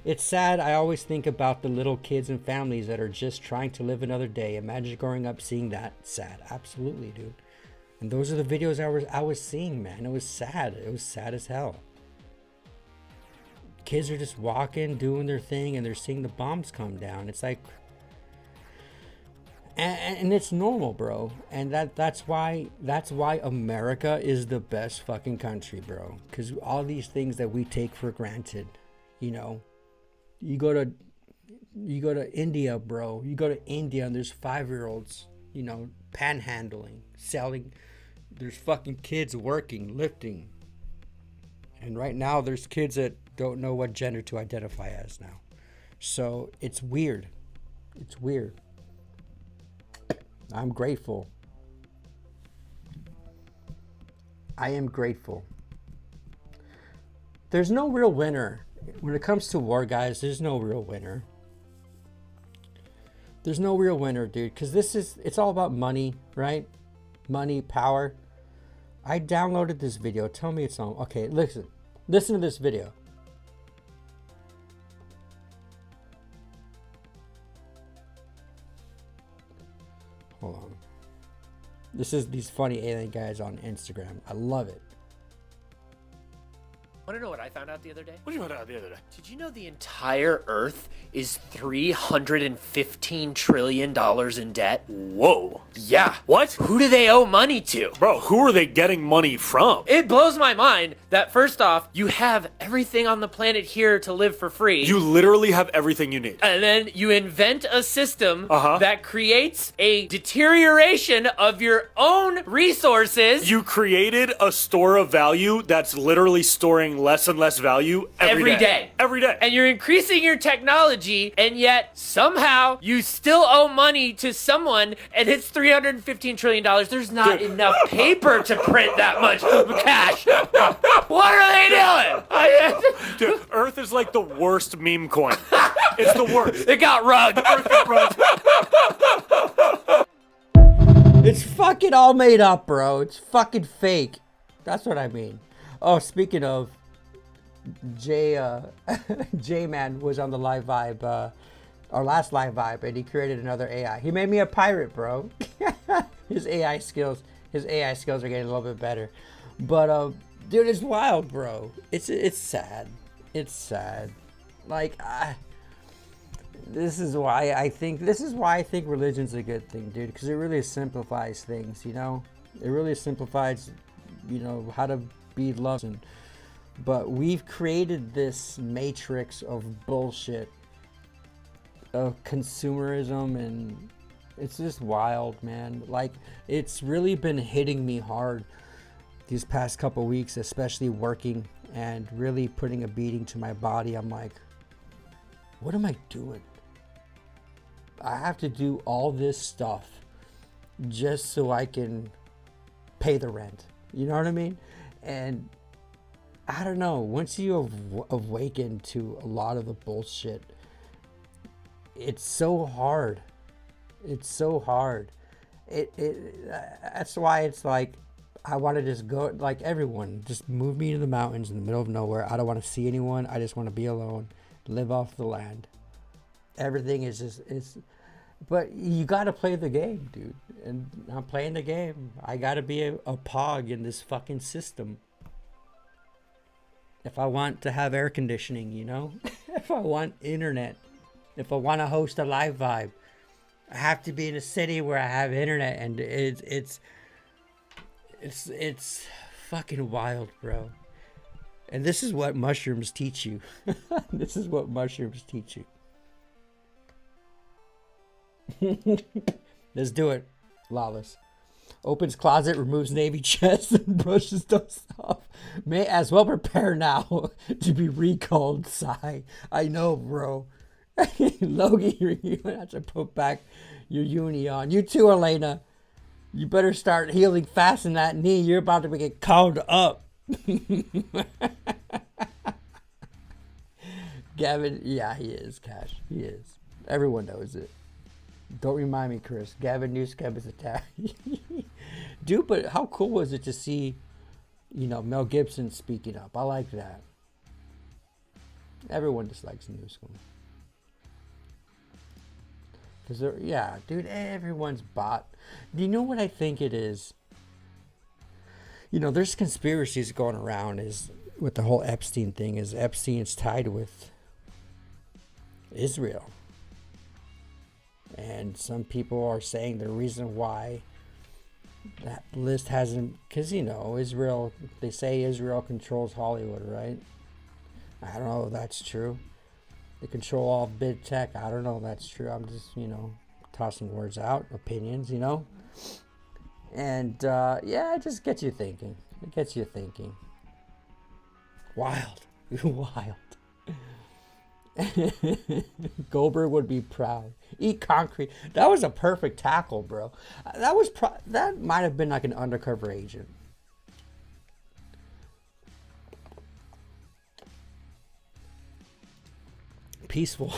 It's sad. I always think about the little kids and families that are just trying to live another day. Imagine growing up seeing that. Sad. Absolutely, dude. And those are the videos I was seeing, man. It was sad. It was sad as hell. Kids are just walking, doing their thing, and they're seeing the bombs come down. It's like, and it's normal, bro. And that's why America is the best fucking country, bro. Because all these things that we take for granted, you go to India, bro. You go to India and there's 5-year-olds, panhandling, selling There's fucking kids working, lifting. And right now there's kids that don't know what gender to identify as now. So it's weird. It's weird. I'm grateful. I am grateful. There's no real winner. When it comes to war, guys, there's no real winner. There's no real winner, dude. Because it's all about money, right? Money, power. I downloaded this video. Tell me it's on. Okay, listen. Listen to this video. Hold on. This is these funny alien guys on Instagram. I love it. Want to know what I found out the other day? What did you find out the other day? Did you know the entire Earth is $315 trillion in debt? Whoa. Yeah. What? Who do they owe money to? Bro, who are they getting money from? It blows my mind that first off, you have everything on the planet here to live for free. You literally have everything you need. And then you invent a system Uh-huh. that creates a deterioration of your own resources. You created a store of value that's literally storing less and less value every day. Every day. And you're increasing your technology, and yet somehow you still owe money to someone, and it's $315 trillion. There's not enough paper to print that much cash. What are they doing? Dude, Earth is like the worst meme coin. It's the worst. It got rugged. Earth got rugged. It's fucking all made up, bro. It's fucking fake. That's what I mean. Oh, speaking of, J-Man was on the live vibe, our last live vibe, and he created another AI. He made me a pirate, bro. his AI skills are getting a little bit better. But dude, it's wild, bro. It's sad. It's sad. Like, this is why I think religion's a good thing, dude, because it really simplifies things, you know? It really simplifies, you know, how to be loved. But we've created this matrix of bullshit, of consumerism, and it's just wild, man. Like, it's really been hitting me hard these past couple weeks, especially working and really putting a beating to my body. I'm like, what am I doing? I have to do all this stuff just so I can pay the rent. You know what I mean? And I don't know, once you awaken to a lot of the bullshit, it's so hard. It's so hard. That's why it's like, I want to just go, like everyone, just move me to the mountains in the middle of nowhere. I don't want to see anyone. I just want to be alone, live off the land. Everything is just, but you got to play the game, dude. And I'm playing the game. I got to be a pog in this fucking system. If I want to have air conditioning, you know, if I want internet, if I want to host a live vibe, I have to be in a city where I have internet, and it's fucking wild, bro. And this is what mushrooms teach you. This is what mushrooms teach you. Let's do it, Lawless. Opens closet, removes navy chest, and brushes those off. May as well prepare now to be recalled, sigh. I know, bro. Logie, you're gonna have to put back your uni on. You too, Elena. You better start healing fast in that knee. You're about to get called up. Gavin, yeah, he is, Cash. He is. Everyone knows it. Don't remind me, Chris. Gavin Newscab is attacked. Dude, but how cool was it to see, you know, Mel Gibson speaking up? I like that. Everyone dislikes Newscab. Because they're, yeah, dude, everyone's bought. Do you know what I think it is? You know, there's conspiracies going around is with the whole Epstein thing, is Epstein's tied with Israel. And some people are saying the reason why that list hasn't, because, you know, Israel, they say Israel controls Hollywood, right? I don't know if that's true. They control all of big tech. I don't know if that's true. I'm just, you know, tossing words out, opinions, you know. And yeah, it just gets you thinking. It gets you thinking. Wild. Wild. Goldberg would be proud. Eat concrete. That was a perfect tackle, bro. That might have been like an undercover agent. Peaceful.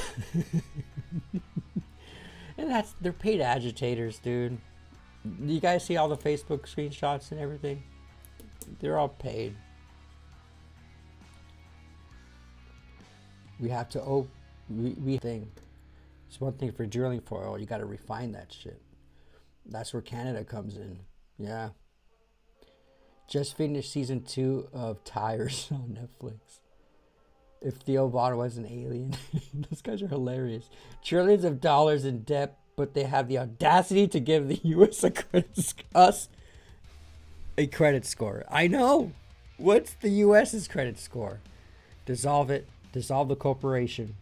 And they're paid agitators, dude. You guys see all the Facebook screenshots and everything? They're all paid. We have to it's one thing for drilling for oil. You got to refine that shit. That's where Canada comes in. Yeah. Just finished season 2 of Tires on Netflix. If P.O.Box was an alien. Those guys are hilarious. Trillions of dollars in debt, but they have the audacity to give the U.S. us a credit score. I know. What's the U.S.'s credit score? Dissolve it. Dissolve the corporation.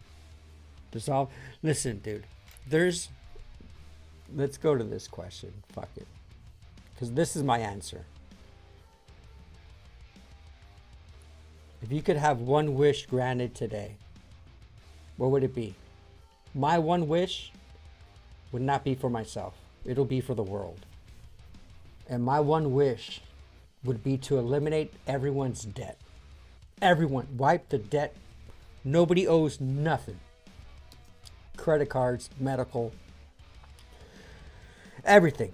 Dissolve. Listen, dude. Let's go to this question. Fuck it. Because this is my answer. If you could have one wish granted today, what would it be? My one wish would not be for myself. It'll be for the world. And my one wish would be to eliminate everyone's debt. Everyone. Wipe the debt. Nobody owes nothing. Credit cards, medical, everything.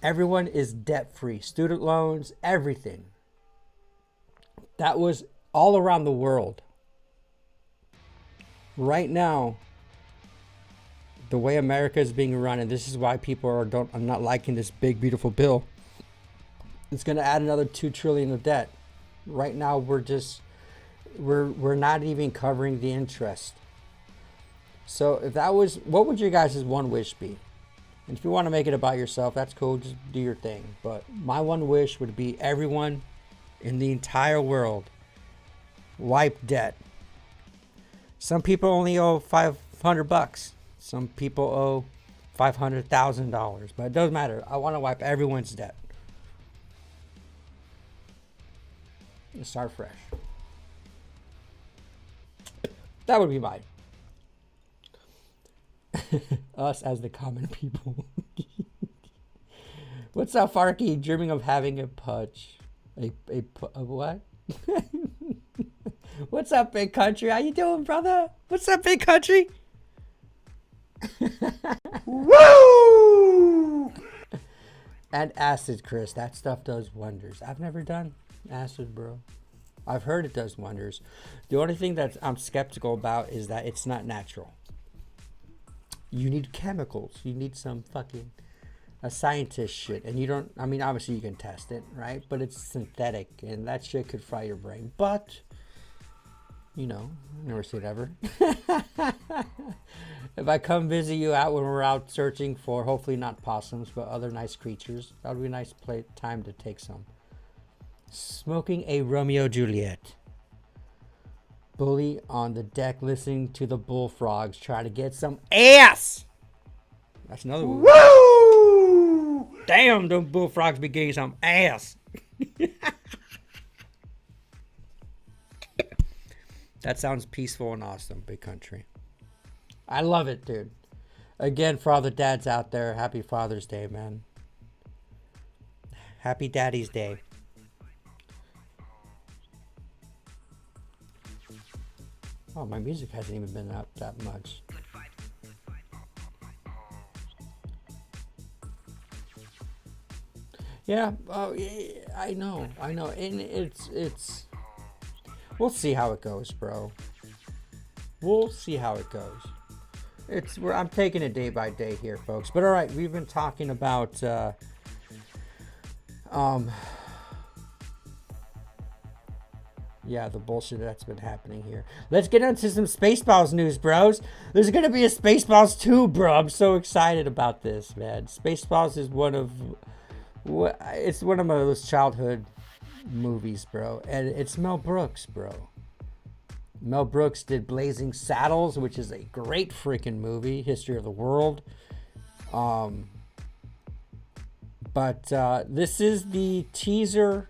Everyone is debt free. Student loans, everything. That was all around the world. Right now, the way America is being run, and this is why people are not liking this big beautiful bill. It's going to add another $2 trillion of debt. Right now, we're not even covering the interest. So if that was, what would your guys' one wish be? And if you want to make it about yourself, that's cool. Just do your thing. But my one wish would be everyone in the entire world wipe debt. Some people only owe $500. Some people owe $500,000. But it doesn't matter. I want to wipe everyone's debt. And start fresh. That would be mine. Us as the common people. What's up, Farky? Dreaming of having a pudge. A what? What's up, big country? How you doing, brother? What's up, big country? Woo! And acid, Chris. That stuff does wonders. I've never done acid, bro. I've heard it does wonders. The only thing that I'm skeptical about is that it's not natural. You need chemicals. You need some fucking a scientist shit. And you don't, I mean, obviously you can test it, right? But it's synthetic and that shit could fry your brain. But, you know, never say never. If I come visit you out when we're out searching for, hopefully not possums, but other nice creatures, that would be a nice time to take some. Smoking a Romeo Juliet. Bully on the deck listening to the bullfrogs try to get some ass. That's another one. Woo! Damn, them bullfrogs be getting some ass. That sounds peaceful and awesome, big country. I love it, dude. Again, for all the dads out there, happy Father's Day, man. Happy Daddy's Day. Oh, my music hasn't even been up that much. Yeah, I know. And it's we'll see how it goes, bro. We'll see how it goes. I'm taking it day by day here, folks. But all right, we've been talking about yeah, the bullshit that's been happening here. Let's get into some Spaceballs news, bros. There's going to be a Spaceballs 2, bro. I'm so excited about this, man. Spaceballs is one of my those childhood movies, bro. And it's Mel Brooks, bro. Mel Brooks did Blazing Saddles, which is a great freaking movie. History of the world. But this is the teaser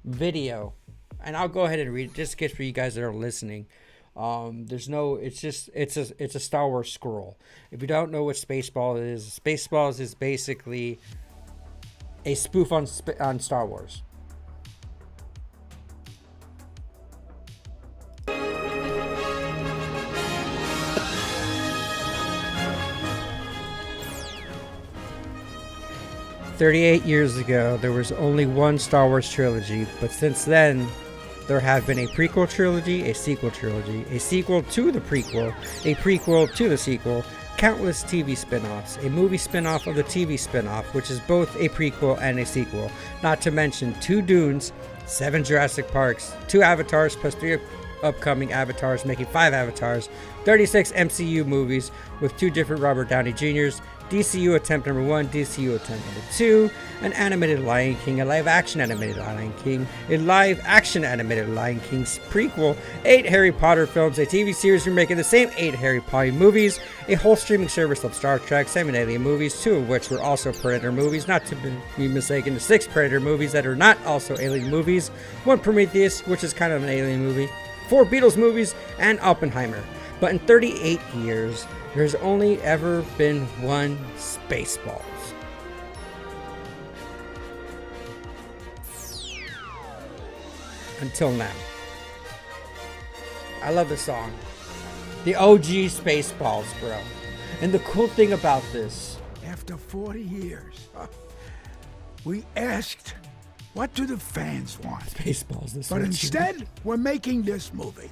video, and I'll go ahead and read it just in case for you guys that are listening. There's no, it's a Star Wars scroll. If you don't know what Spaceballs is basically a spoof on Star Wars. "38 years ago, there was only one Star Wars trilogy, but since then, there have been a prequel trilogy, a sequel trilogy, a sequel to the prequel, a prequel to the sequel, countless TV spin-offs, a movie spin-off of the TV spin-off, which is both a prequel and a sequel, not to mention 2 Dunes, 7 Jurassic Parks, 2 Avatars plus 3 upcoming Avatars, making 5 Avatars, 36 MCU movies with 2 different Robert Downey Jr.'s, DCU attempt number 1, DCU attempt number 2, an animated Lion King, a live-action animated Lion King, a live-action animated Lion King's prequel, 8 Harry Potter films, a TV series remaking the same 8 Harry Potter movies, a whole streaming service of Star Trek, 7 Alien movies, 2 of which were also Predator movies, not to be mistaken, 6 Predator movies that are not also Alien movies, 1 Prometheus, which is kind of an Alien movie, 4 Beatles movies, and Oppenheimer. But in 38 years, there's only ever been one Spaceballs. Until now. I love the song. The OG Spaceballs, bro. And the cool thing about this, after 40 years, we asked, what do the fans want? Spaceballs. This but instead, we're making this movie.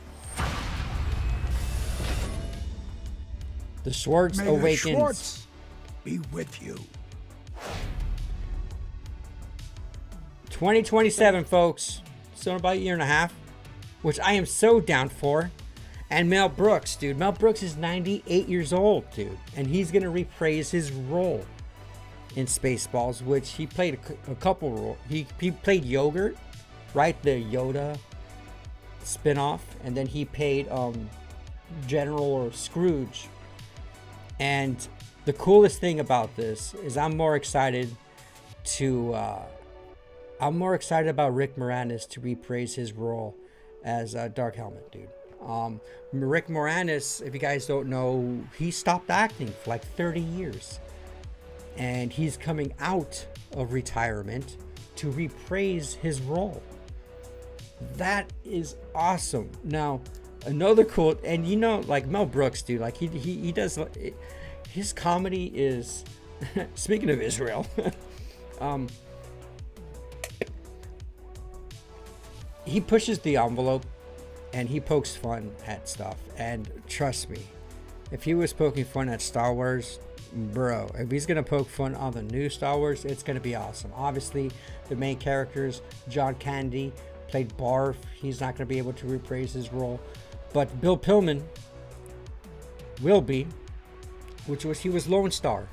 The Schwartz May Awakens. The Schwartz be with you. 2027, folks. So about a year and a half, which I am so down for. And Mel Brooks, dude. Mel Brooks is 98 years old, dude. And he's going to reprise his role in Spaceballs, which he played a couple roles. He played Yogurt, right? The Yoda spinoff. And then he played General or Scrooge. And the coolest thing about this is I'm more excited about Rick Moranis to reprise his role as Dark Helmet, dude. Rick Moranis, if you guys don't know, he stopped acting for like 30 years. And he's coming out of retirement to reprise his role. That is awesome. Now, another cool, and you know, like Mel Brooks, dude, like he does, his comedy is, speaking of Israel, he pushes the envelope and he pokes fun at stuff. And trust me, if he was poking fun at Star Wars, bro, if he's gonna poke fun on the new Star Wars, it's gonna be awesome. Obviously, the main characters, John Candy played Barf. He's not gonna be able to reprise his role. But Bill Pillman will be, he was Lone Star.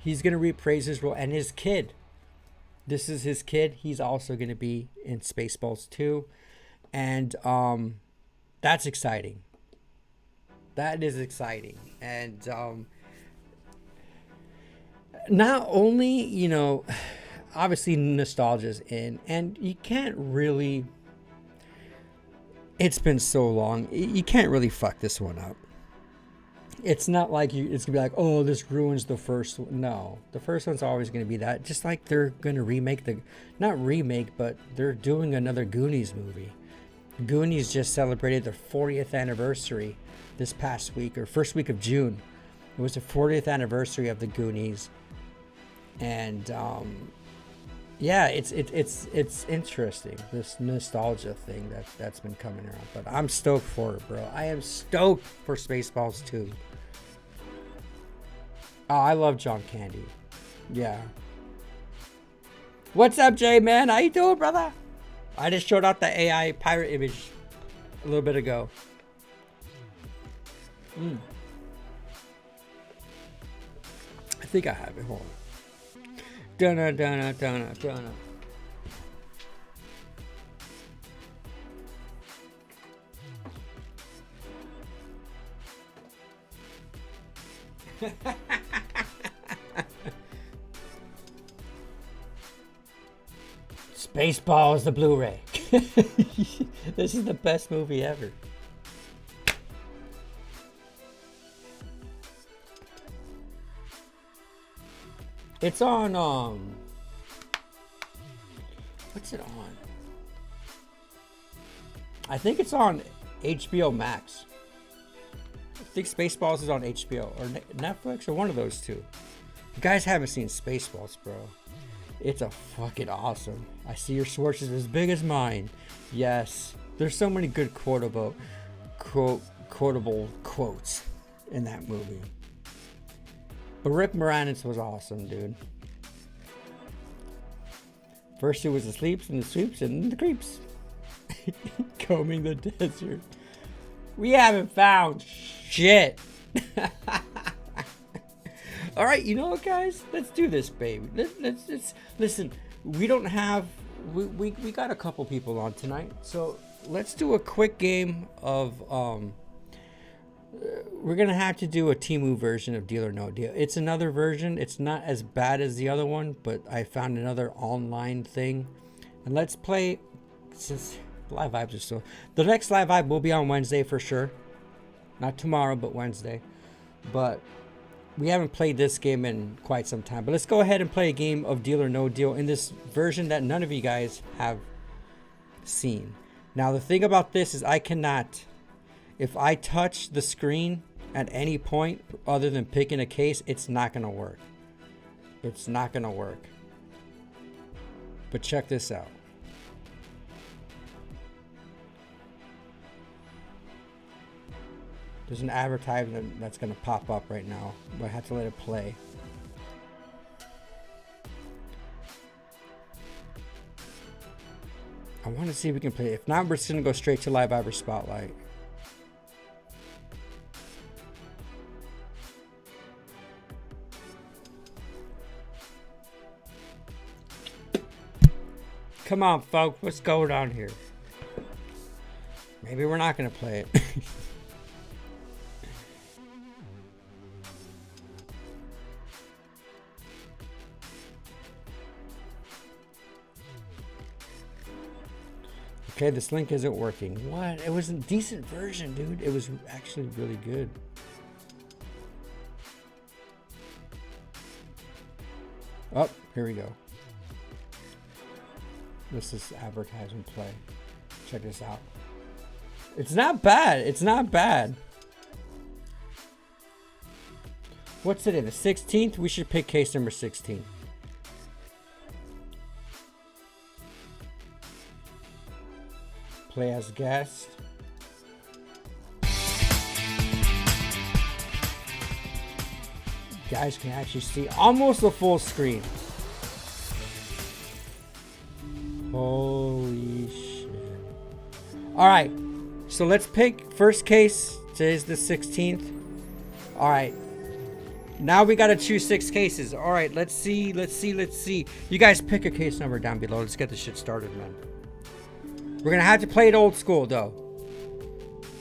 He's going to reprise his role. And his kid, this is his kid. He's also going to be in Spaceballs 2. And that's exciting. That is exciting. And not only, you know, obviously nostalgia's in. And you can't really... It's been so long. You can't really fuck this one up. It's not like it's gonna be like, oh, this ruins the first one. No, the first one's always gonna be that. Just like they're gonna remake not remake, but they're doing another Goonies movie. Goonies just celebrated their 40th anniversary this past week, or first week of June. It was the 40th anniversary of the Goonies, and yeah, it's interesting, this nostalgia thing that's been coming around. But I'm stoked for it, bro. I am stoked for Spaceballs 2. Oh, I love John Candy. Yeah. What's up, Jay, man? How you doing, brother? I just showed out the AI pirate image a little bit ago. I think I have it. Hold on. Donna. Spaceballs, the Blu-ray. This is the best movie ever. It's on, what's it on? I think it's on HBO Max. I think Spaceballs is on HBO or Netflix or one of those two. You guys haven't seen Spaceballs, bro. It's a fucking awesome. I see your switch is as big as mine. Yes. There's so many good quotable quotes in that movie. But Rick Moranis was awesome, dude. First it was the sleeps and the sweeps and the creeps. Combing the desert. We haven't found shit. All right, you know what, guys? Let's do this, baby. Let's listen. We don't have. We got a couple people on tonight, so let's do a quick game of. We're gonna have to do a Temu version of Deal or No Deal. It's another version. It's not as bad as the other one, but I found another online thing, and let's play. Since live vibes are still, the next live vibe will be on Wednesday for sure. Not tomorrow, but Wednesday. But we haven't played this game in quite some time. But let's go ahead and play a game of Deal or No Deal in this version that none of you guys have seen. Now, the thing about this is I cannot, if I touch the screen at any point other than picking a case, it's not going to work. It's not going to work. But check this out. There's an advertisement that's going to pop up right now, but I have to let it play. I want to see if we can play it. If not, we're just going to go straight to Live Viber Spotlight. Come on, folks. What's going on here? Maybe we're not going to play it. Okay, this link isn't working. What? It was a decent version, dude. It was actually really good. Oh, here we go. This is advertisement play. Check this out. It's not bad. It's not bad. What's today? The 16th? We should pick case number 16. Play as guest. You guys can actually see almost a full screen. Holy shit. Alright, so let's pick first case. Today's the 16th. Alright. Now we gotta choose 6 cases. Alright, let's see. You guys pick a case number down below. Let's get this shit started, man. We're gonna have to play it old school, though.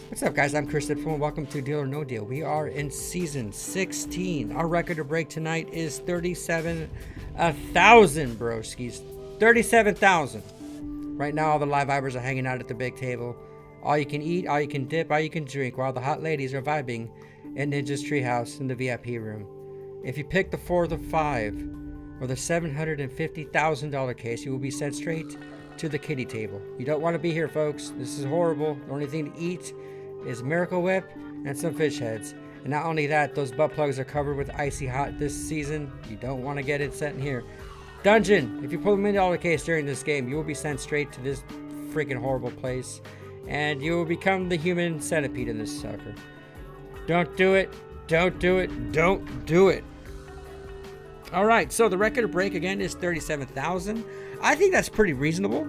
What's up, guys? I'm Chris Gibson. Welcome to Deal or No Deal. We are in season 16. Our record to break tonight is 37,000, broskies. 37,000. Right now, all the live vibers are hanging out at the big table. All you can eat, all you can dip, all you can drink, while the hot ladies are vibing in Ninja's treehouse in the VIP room. If you pick the 4 or the 5 or the $750,000 case, you will be sent straight to the kiddie table. You don't want to be here, folks. This is horrible. The only thing to eat is Miracle Whip and some fish heads. And not only that, those butt plugs are covered with icy hot this season. You don't want to get it sent here. Dungeon, if you pull a $1 million case during this game, you will be sent straight to this freaking horrible place. And you will become the human centipede in this sucker. Don't do it. Don't do it. Don't do it. Alright, so the record to break again is 37,000. I think that's pretty reasonable.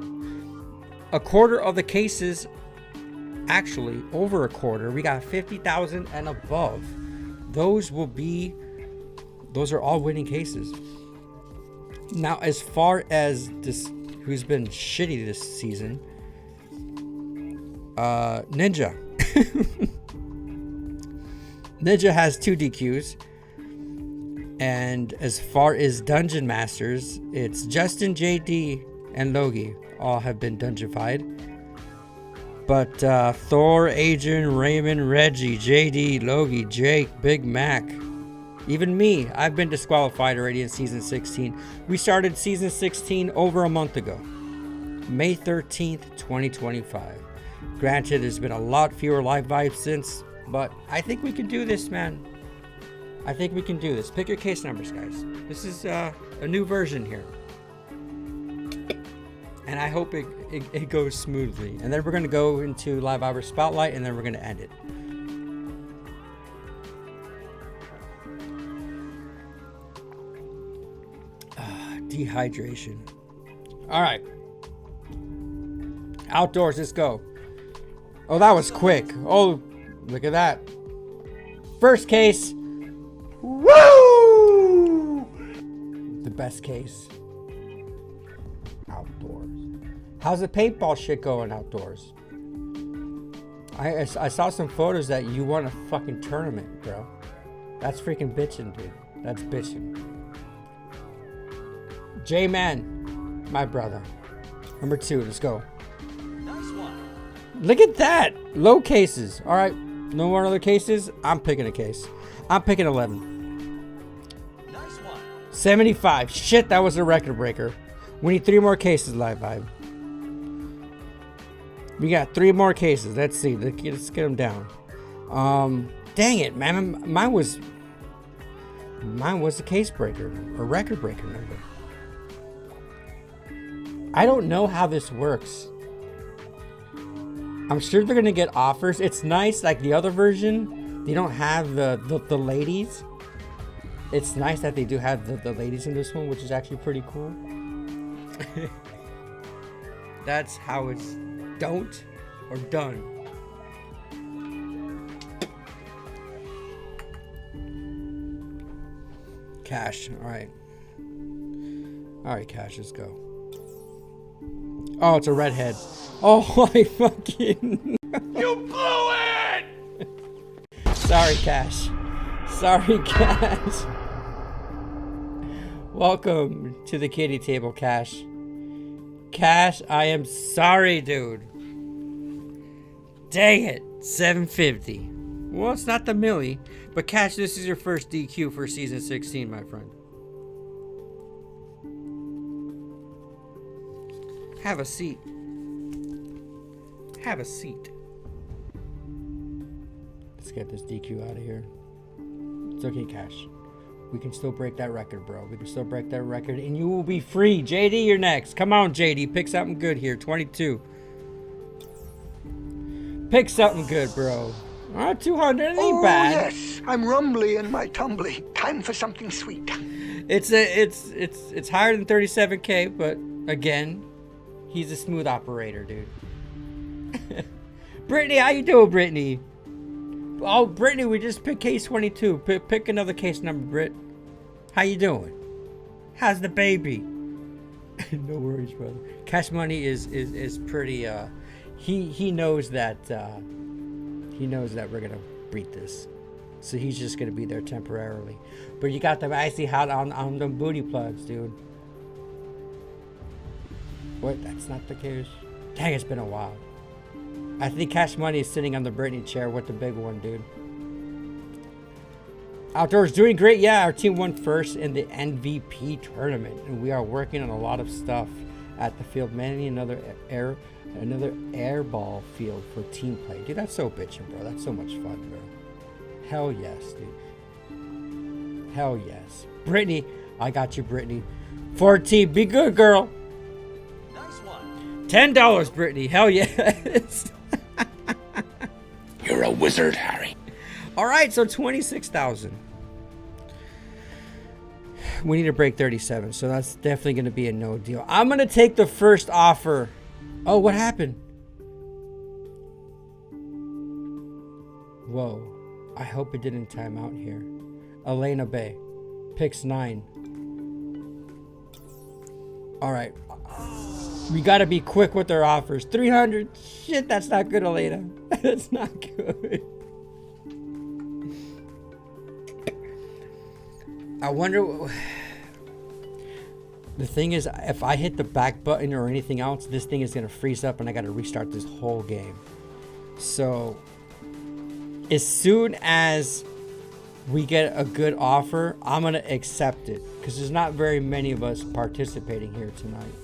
A quarter of the cases, actually over a quarter, we got 50,000 and above. Those are all winning cases. Now, as far as this, who's been shitty this season, Ninja. Ninja has 2 DQs. And as far as Dungeon Masters, it's Justin JD and Logie all have been dungeonified. But Thor, Adrian, Raymond, Reggie, JD, Logie, Jake, Big Mac, even me, I've been disqualified already in Season 16. We started Season 16 over a month ago. May 13th, 2025. Granted, there's been a lot fewer live vibes since, but I think we can do this, man. I think we can do this. Pick your case numbers, guys. This is a new version here. And I hope it goes smoothly. And then we're going to go into Live Viber Spotlight, and then we're going to end it. Dehydration. All right. Outdoors, let's go. Oh, that was quick. Oh, look at that. First case. Woo! The best case. Outdoors. How's the paintball shit going outdoors? I saw some photos that you won a fucking tournament, bro. That's freaking bitching, dude. That's bitching. J-Man, my brother. Number 2, let's go. Nice one. Look at that. Low cases. All right. No more other cases. I'm picking a case. I'm picking 11. Nice one. 75. Shit, that was a record breaker. We need 3 more cases, Live Vibe. We got 3 more cases. Let's see. Let's get them down. Dang it, man. Mine was a case breaker, a record breaker number. I don't know how this works. I'm sure they're gonna get offers. It's nice, like the other version, they don't have the ladies. It's nice that they do have the ladies in this one, which is actually pretty cool. That's how it's don't or done. Cash, alright. Alright, Cash, let's go. Oh, it's a redhead. Oh my fucking... You blew it! Sorry, Cash. Sorry, Cash. Welcome to the kitty table, Cash. Cash, I am sorry, dude. Dang it. 750. Well, it's not the millie. But Cash, this is your first DQ for season 16, my friend. Have a seat. Have a seat. Let's get this DQ out of here. It's okay, Cash. We can still break that record, bro. We can still break that record, and you will be free. JD, you're next. Come on, JD. Pick something good here. 22. Pick something good, bro. All right, 200 ain't bad. Yes, I'm rumbly in my tumbly. Time for something sweet. It's higher than 37K, but again, he's a smooth operator, dude. Brittany, how you doing, Brittany? Oh, Brittany, we just picked case 22. Pick another case number, Britt. How you doing? How's the baby? No worries, brother. Cash Money is pretty. He knows that. He knows that we're gonna beat this, so he's just gonna be there temporarily. But you got them icy hot on them booty plugs, dude. What? That's not the case. Dang, it's been a while. I think Cash Money is sitting on the Brittany chair with the big one, dude. Outdoors doing great. Yeah, our team won first in the MVP tournament, and we are working on a lot of stuff at the field. Manning another airball field for team play. Dude, that's so bitchin', bro. That's so much fun, bro. Hell yes, dude. Hell yes. Brittany, I got you, Brittany. 14, be good, girl. Nice one. $10, Brittany. Hell yes. You're a wizard, Harry. All right, so 26,000. We need to break 37, so that's definitely going to be a no deal. I'm going to take the first offer. Oh, what happened? Whoa. I hope it didn't time out here. Elena Bay. Picks 9. All right. We got to be quick with our offers. 300. Shit, that's not good, Elena. That's not good. I wonder. The thing is, if I hit the back button or anything else, this thing is going to freeze up and I got to restart this whole game. So, as soon as we get a good offer, I'm going to accept it. Because there's not very many of us participating here tonight.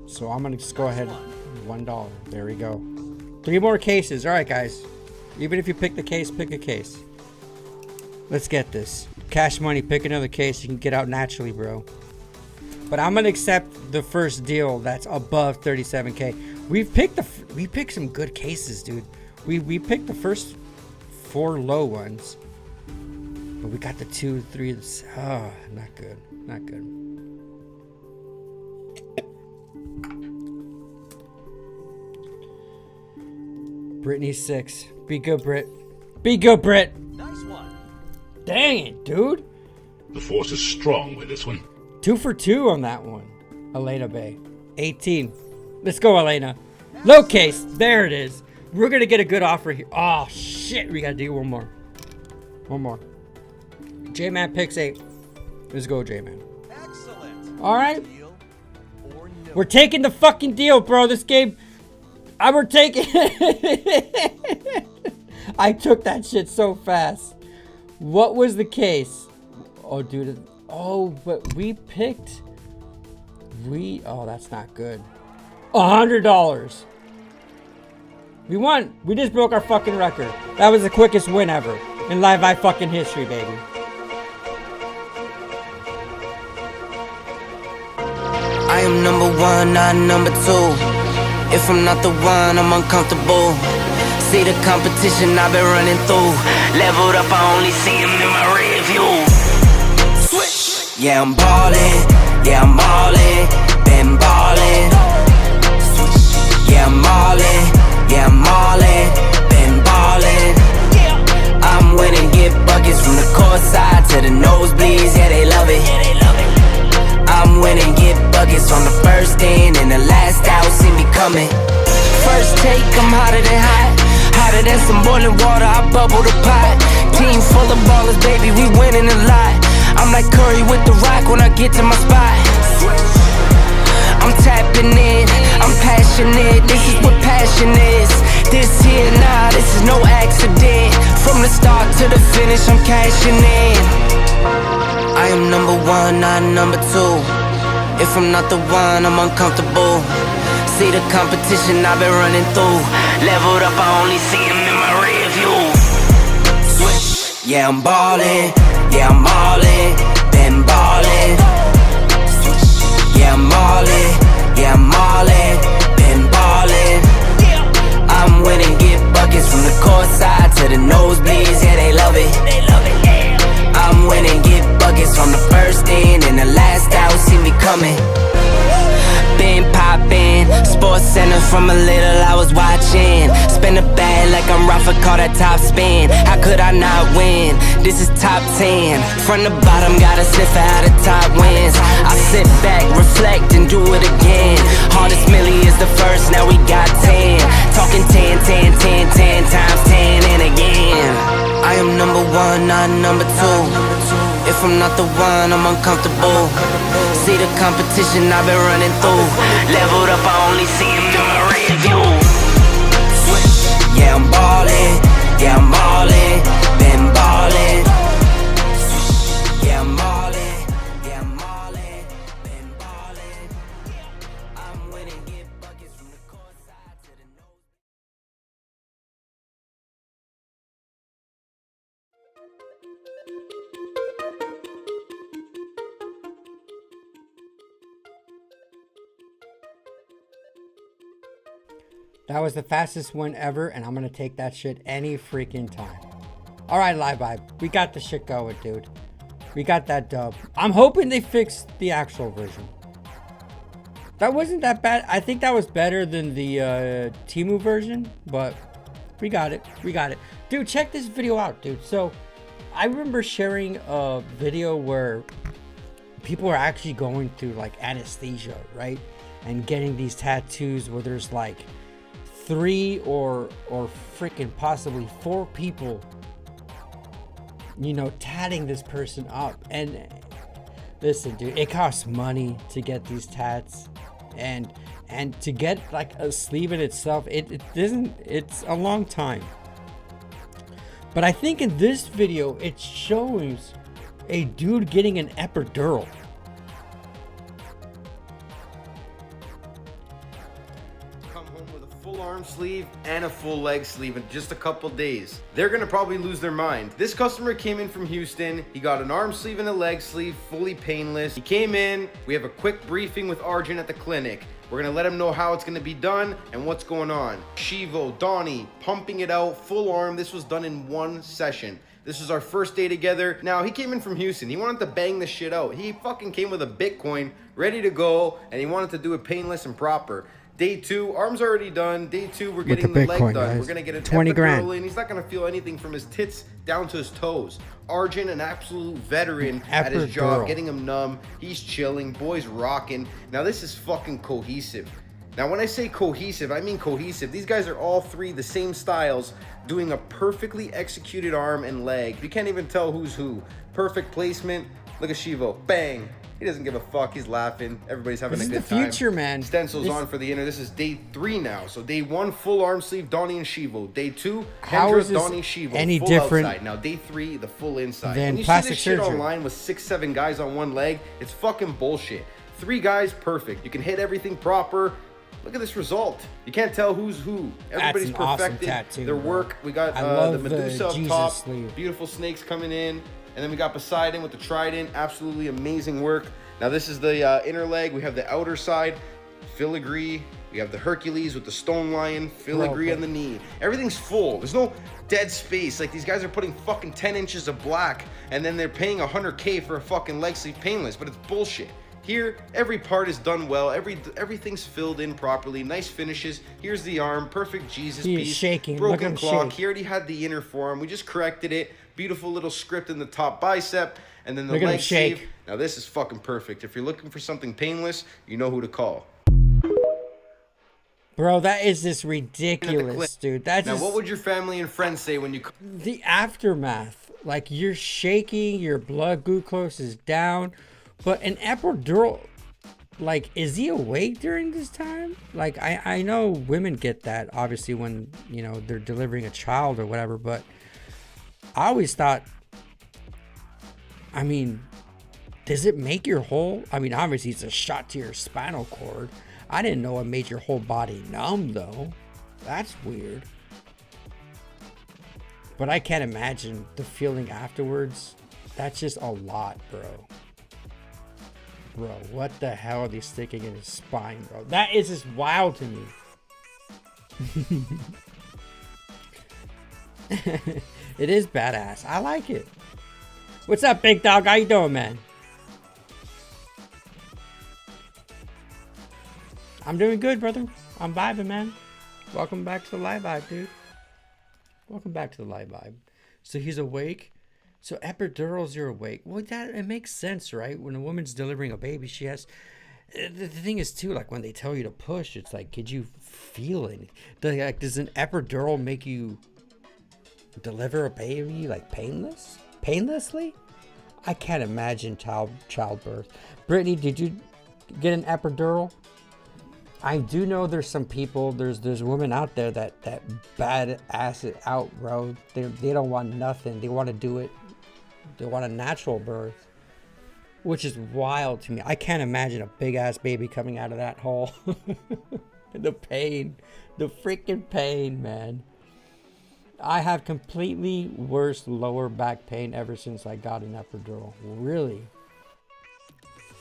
So, I'm going to just go ahead. $1. There we go. 3 more cases. All right, guys. Even if you pick the case, pick a case. Let's get this. Cash money, pick another case. You can get out naturally, bro. But I'm gonna accept the first deal that's above 37K. We picked some good cases, dude. We picked the first 4 low ones, but we got the 2, 3. Oh, not good. Not good. Brittany 6. Be good, Britt. Be good, Britt. Nice one. Dang it, dude. The force is strong with this one. 2 for 2 on that one. Elena Bay. 18. Let's go, Elena. Low case. There it is. We're going to get a good offer here. Oh, shit. We got to do one more. One more. J-Man picks 8. Let's go, J-Man. Excellent. All right. Deal or no. We're taking the fucking deal, bro. This game... we're taking... I took that shit so fast. What was the case? Oh, dude. Oh, but we picked... Oh, that's not good. $100. We won. We just broke our fucking record. That was the quickest win ever. In Live Eye fucking history, baby. I am number 1, not number 2. If I'm not the one, I'm uncomfortable. See the competition I've been running through. Leveled up, I only see him in my rear view. Switch. Yeah, I'm ballin'. Yeah, I'm ballin'. Been ballin'. Switch. Yeah, I'm ballin'. Yeah, I'm ballin'. Been ballin'. I'm winning, get buckets from the court side to the nosebleeds. Yeah, they love it. I'm winning, get buckets on the first in and the last out, see me coming. First take, I'm hotter than hot. Hotter than some boiling water, I bubble the pot. Team full of ballers, baby, we winning a lot. I'm like Curry with the rock when I get to my spot. I'm tapping in, I'm passionate. This is what passion is. This here, nah, this is no accident. From the start to the finish, I'm cashing in. I am number 1, not number 2. If I'm not the one, I'm uncomfortable. See the competition I've been running through. Leveled up, I only see him in my rear view. Switch. Yeah, I'm ballin'. Yeah, I'm ballin'. Been ballin'. Switch. Yeah, I'm ballin'. Yeah, I'm ballin'. Been ballin'. I'm winning, get buckets from the court side to the nosebleeds. Yeah, they love it. I'm winning, get buckets from the first in and the last out, see me coming. Been poppin', Sports Center from a little I was watching. Spin a bag like I'm Rafa, call that top spin. How could I not win? This is top 10. From the bottom, got a sniffer out of top wins. I sit back, reflect, and do it again. Hardest milli is the first, now we got 10. Talking 10, 10, 10, 10 times 10 and again. I am number 1, not number 2. If I'm not the one, I'm uncomfortable. See the competition I've been running through. Leveled up, I only see him in my rear view. Switch. Yeah, I'm ballin'. Yeah, I'm ballin'. Been ballin'. Switch. Yeah, I'm ballin'. Yeah, I'm ballin'. Been ballin'. I'm winning, get buckets from the court side to the nose. That was the fastest win ever, and I'm gonna take that shit any freaking time. Alright, Live Vibe. We got the shit going, dude. We got that dub. I'm hoping they fixed the actual version. That wasn't that bad. I think that was better than the Temu version, but we got it. We got it. Dude, check this video out, dude. So, I remember sharing a video where people are actually going through like anesthesia, right? And getting these tattoos where there's like 3 or freaking possibly 4 people, you know, tatting this person up. And Listen, dude, it costs money to get these tats, and to get like a sleeve in itself, it doesn't. It's a long time. But I think in this video, it shows a dude getting an epidural. Come home with a full arm sleeve and a full leg sleeve in just a couple days. They're gonna probably lose their mind. This customer came in from Houston. He got an arm sleeve and a leg sleeve, fully painless. He came in, we have a quick briefing with Arjun at the clinic. We're gonna let him know how it's gonna be done and what's going on. Shivo, Donnie, pumping it out, full arm. This was done in one session. This was our first day together. Now, he came in from Houston. He wanted to bang this shit out. He fucking came with a Bitcoin, ready to go, and he wanted to do it painless and proper. Day 2, arms already done. Day 2, we're getting the leg done. Guys. We're gonna get an 20 grand. epidural in. He's not gonna feel anything from his tits down to his toes. Arjun, an absolute veteran at his job, getting him numb. He's chilling. Boy's rocking. Now, this is fucking cohesive. Now, when I say cohesive, I mean cohesive. These guys are all three the same styles, doing a perfectly executed arm and leg. You can't even tell who's who. Perfect placement. Look at Shivo. Bang. He doesn't give a fuck. He's laughing. Everybody's having a good time. This is the future, man. Stencil's on for the inner. This is day 3 now. So day 1, full arm sleeve, Donnie and Shivo. Day 2, how Hendra, is this Donnie, Shivo. any full different outside. Now day 3, the full inside. than When you see plastic this shit surgery? online with 6, 7 guys on one leg, it's fucking bullshit. 3 guys, perfect. You can hit everything proper. Look at this result. You can't tell who's who. Everybody's That's an awesome perfected tattoo, their bro. work. We got I love the Medusa up Jesus top. sleeve. Beautiful snakes coming in. And then we got Poseidon with the trident. Absolutely amazing work. Now this is the inner leg. We have the outer side, filigree. We have the Hercules with the stone lion, filigree on the knee. Everything's full. There's no dead space. Like, these guys are putting fucking 10 inches of black, and then they're paying $100K for a fucking leg sleeve painless, but it's bullshit. Here, every part is done well. Everything's filled in properly. Nice finishes. Here's the arm. Perfect Jesus He is piece. shaking. Look at Broken him clock. shake. He already had the inner forearm. We just corrected it. Beautiful little script in the top bicep. And then the Look at him leg shake. sleeve. Now this is fucking perfect. If you're looking for something painless, you know who to call. Bro, that is just ridiculous, dude. That's Now, just what would your family and friends say when you... the aftermath. Like, you're shaking, your blood glucose is down, but an epidural, like, is he awake during this time? Like, I know women get that, obviously, when, you know, they're delivering a child or whatever, but I always thought, I mean, does it make your whole, I mean, obviously it's a shot to your spinal cord. I didn't know it made your whole body numb, though. That's weird. But I can't imagine the feeling afterwards. That's just a lot, bro. Bro, what the hell are they sticking in his spine, bro? That is just wild to me. It is badass. I like it. What's up, big dog? How you doing, man? I'm doing good, brother. I'm vibing, man. Welcome back to the live vibe, dude. Welcome back to the live vibe. So he's awake. So epidurals, you're awake. Well, it makes sense, right? When a woman's delivering a baby, she has... The thing is, too, like, when they tell you to push, it's like, could you feel it? Like, does an epidural make you deliver a baby, like, painlessly? I can't imagine childbirth. Brittany, did you get an epidural? I do know there's some people, there's women out there that bad ass it out, bro. They don't want nothing. They want to do it. They want a natural birth, which is wild to me. I can't imagine a big ass baby coming out of that hole. The pain, the freaking pain, man. I have completely worst lower back pain ever since I got an epidural. Really.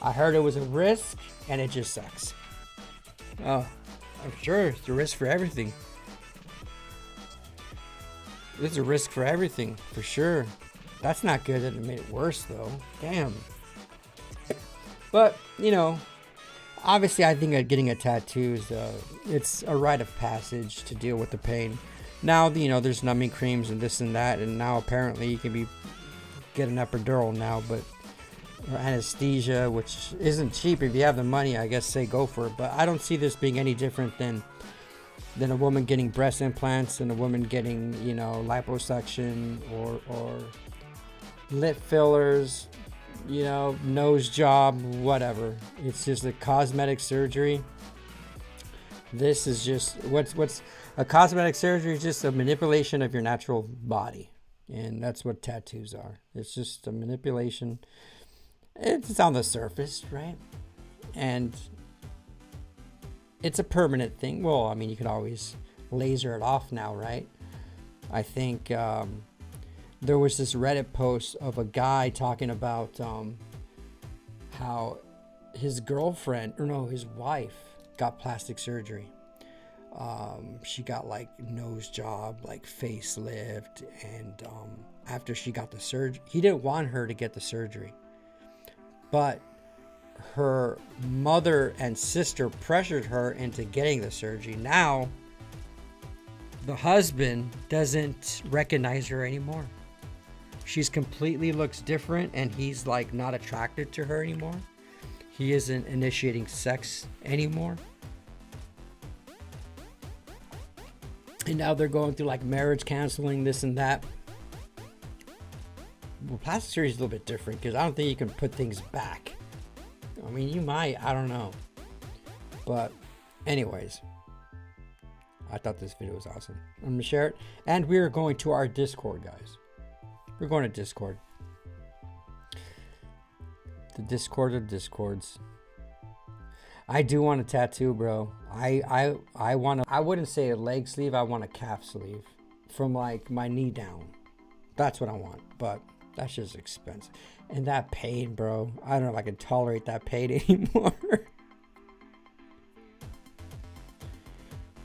I heard it was a risk, and it just sucks. Oh, I'm sure it's a risk for everything. There's a risk for everything, for sure. That's not good that it made it worse, though. Damn. But, you know, obviously I think getting a tattoo is, it's a rite of passage to deal with the pain. Now, you know, there's numbing creams and this and that, and now apparently you can get an epidural now, but or anesthesia, which isn't cheap. If you have the money, I guess say go for it. But I don't see this being any different than a woman getting breast implants and a woman getting, you know, liposuction or lip fillers. you know, nose job, whatever. It's just a cosmetic surgery. This is just what's a cosmetic surgery is just a manipulation of your natural body. And that's what tattoos are. It's just a manipulation. It's on the surface, right? And it's a permanent thing. Well, I mean, you could always laser it off now, right? I think there was this Reddit post of a guy talking about how his girlfriend, or no, his wife got plastic surgery. She got like nose job, like facelift, and after she got the surgery, he didn't want her to get the surgery, but her mother and sister pressured her into getting the surgery. Now the husband doesn't recognize her anymore. She's completely looks different, and he's like not attracted to her anymore. He isn't initiating sex anymore. And now they're going through like marriage counseling, this and that. Well, plastic surgery is a little bit different because I don't think you can put things back. I mean, you might, I don't know. But anyways, I thought this video was awesome. I'm going to share it. And we're going to our Discord, guys. We're going to Discord. The Discord of Discords. I do want a tattoo, bro. I want to, I wouldn't say a leg sleeve. I want a calf sleeve from like my knee down. That's what I want. But that's just expensive. And that pain, bro. I don't know if I can tolerate that pain anymore.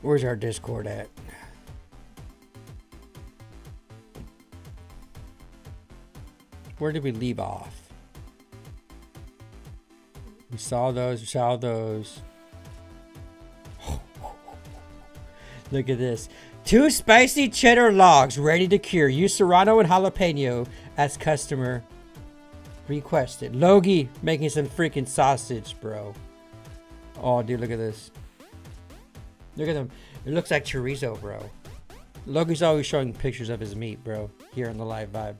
Where's our Discord at? Where did we leave off? We saw those. We saw those. Look at this. 2 spicy cheddar logs ready to cure. Use serrano and jalapeno as customer requested. Logie making some freaking sausage, bro. Oh, dude, look at this. Look at them. It looks like chorizo, bro. Logie's always showing pictures of his meat, bro. Here on the live vibe.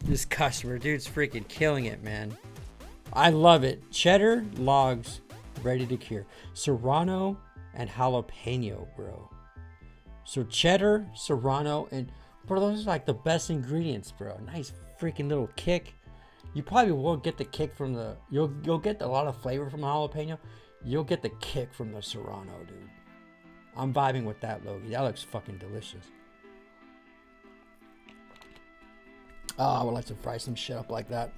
This customer, dude's freaking killing it, man. I love it. Cheddar logs ready to cure. Serrano and jalapeno, bro. So cheddar, serrano, and bro, those are like the best ingredients, bro. Nice freaking little kick. You probably won't get the kick from the, you'll get a lot of flavor from the jalapeno. You'll get the kick from the serrano, dude. I'm vibing with that, Logie. That looks fucking delicious. Oh, I would like to fry some shit up like that.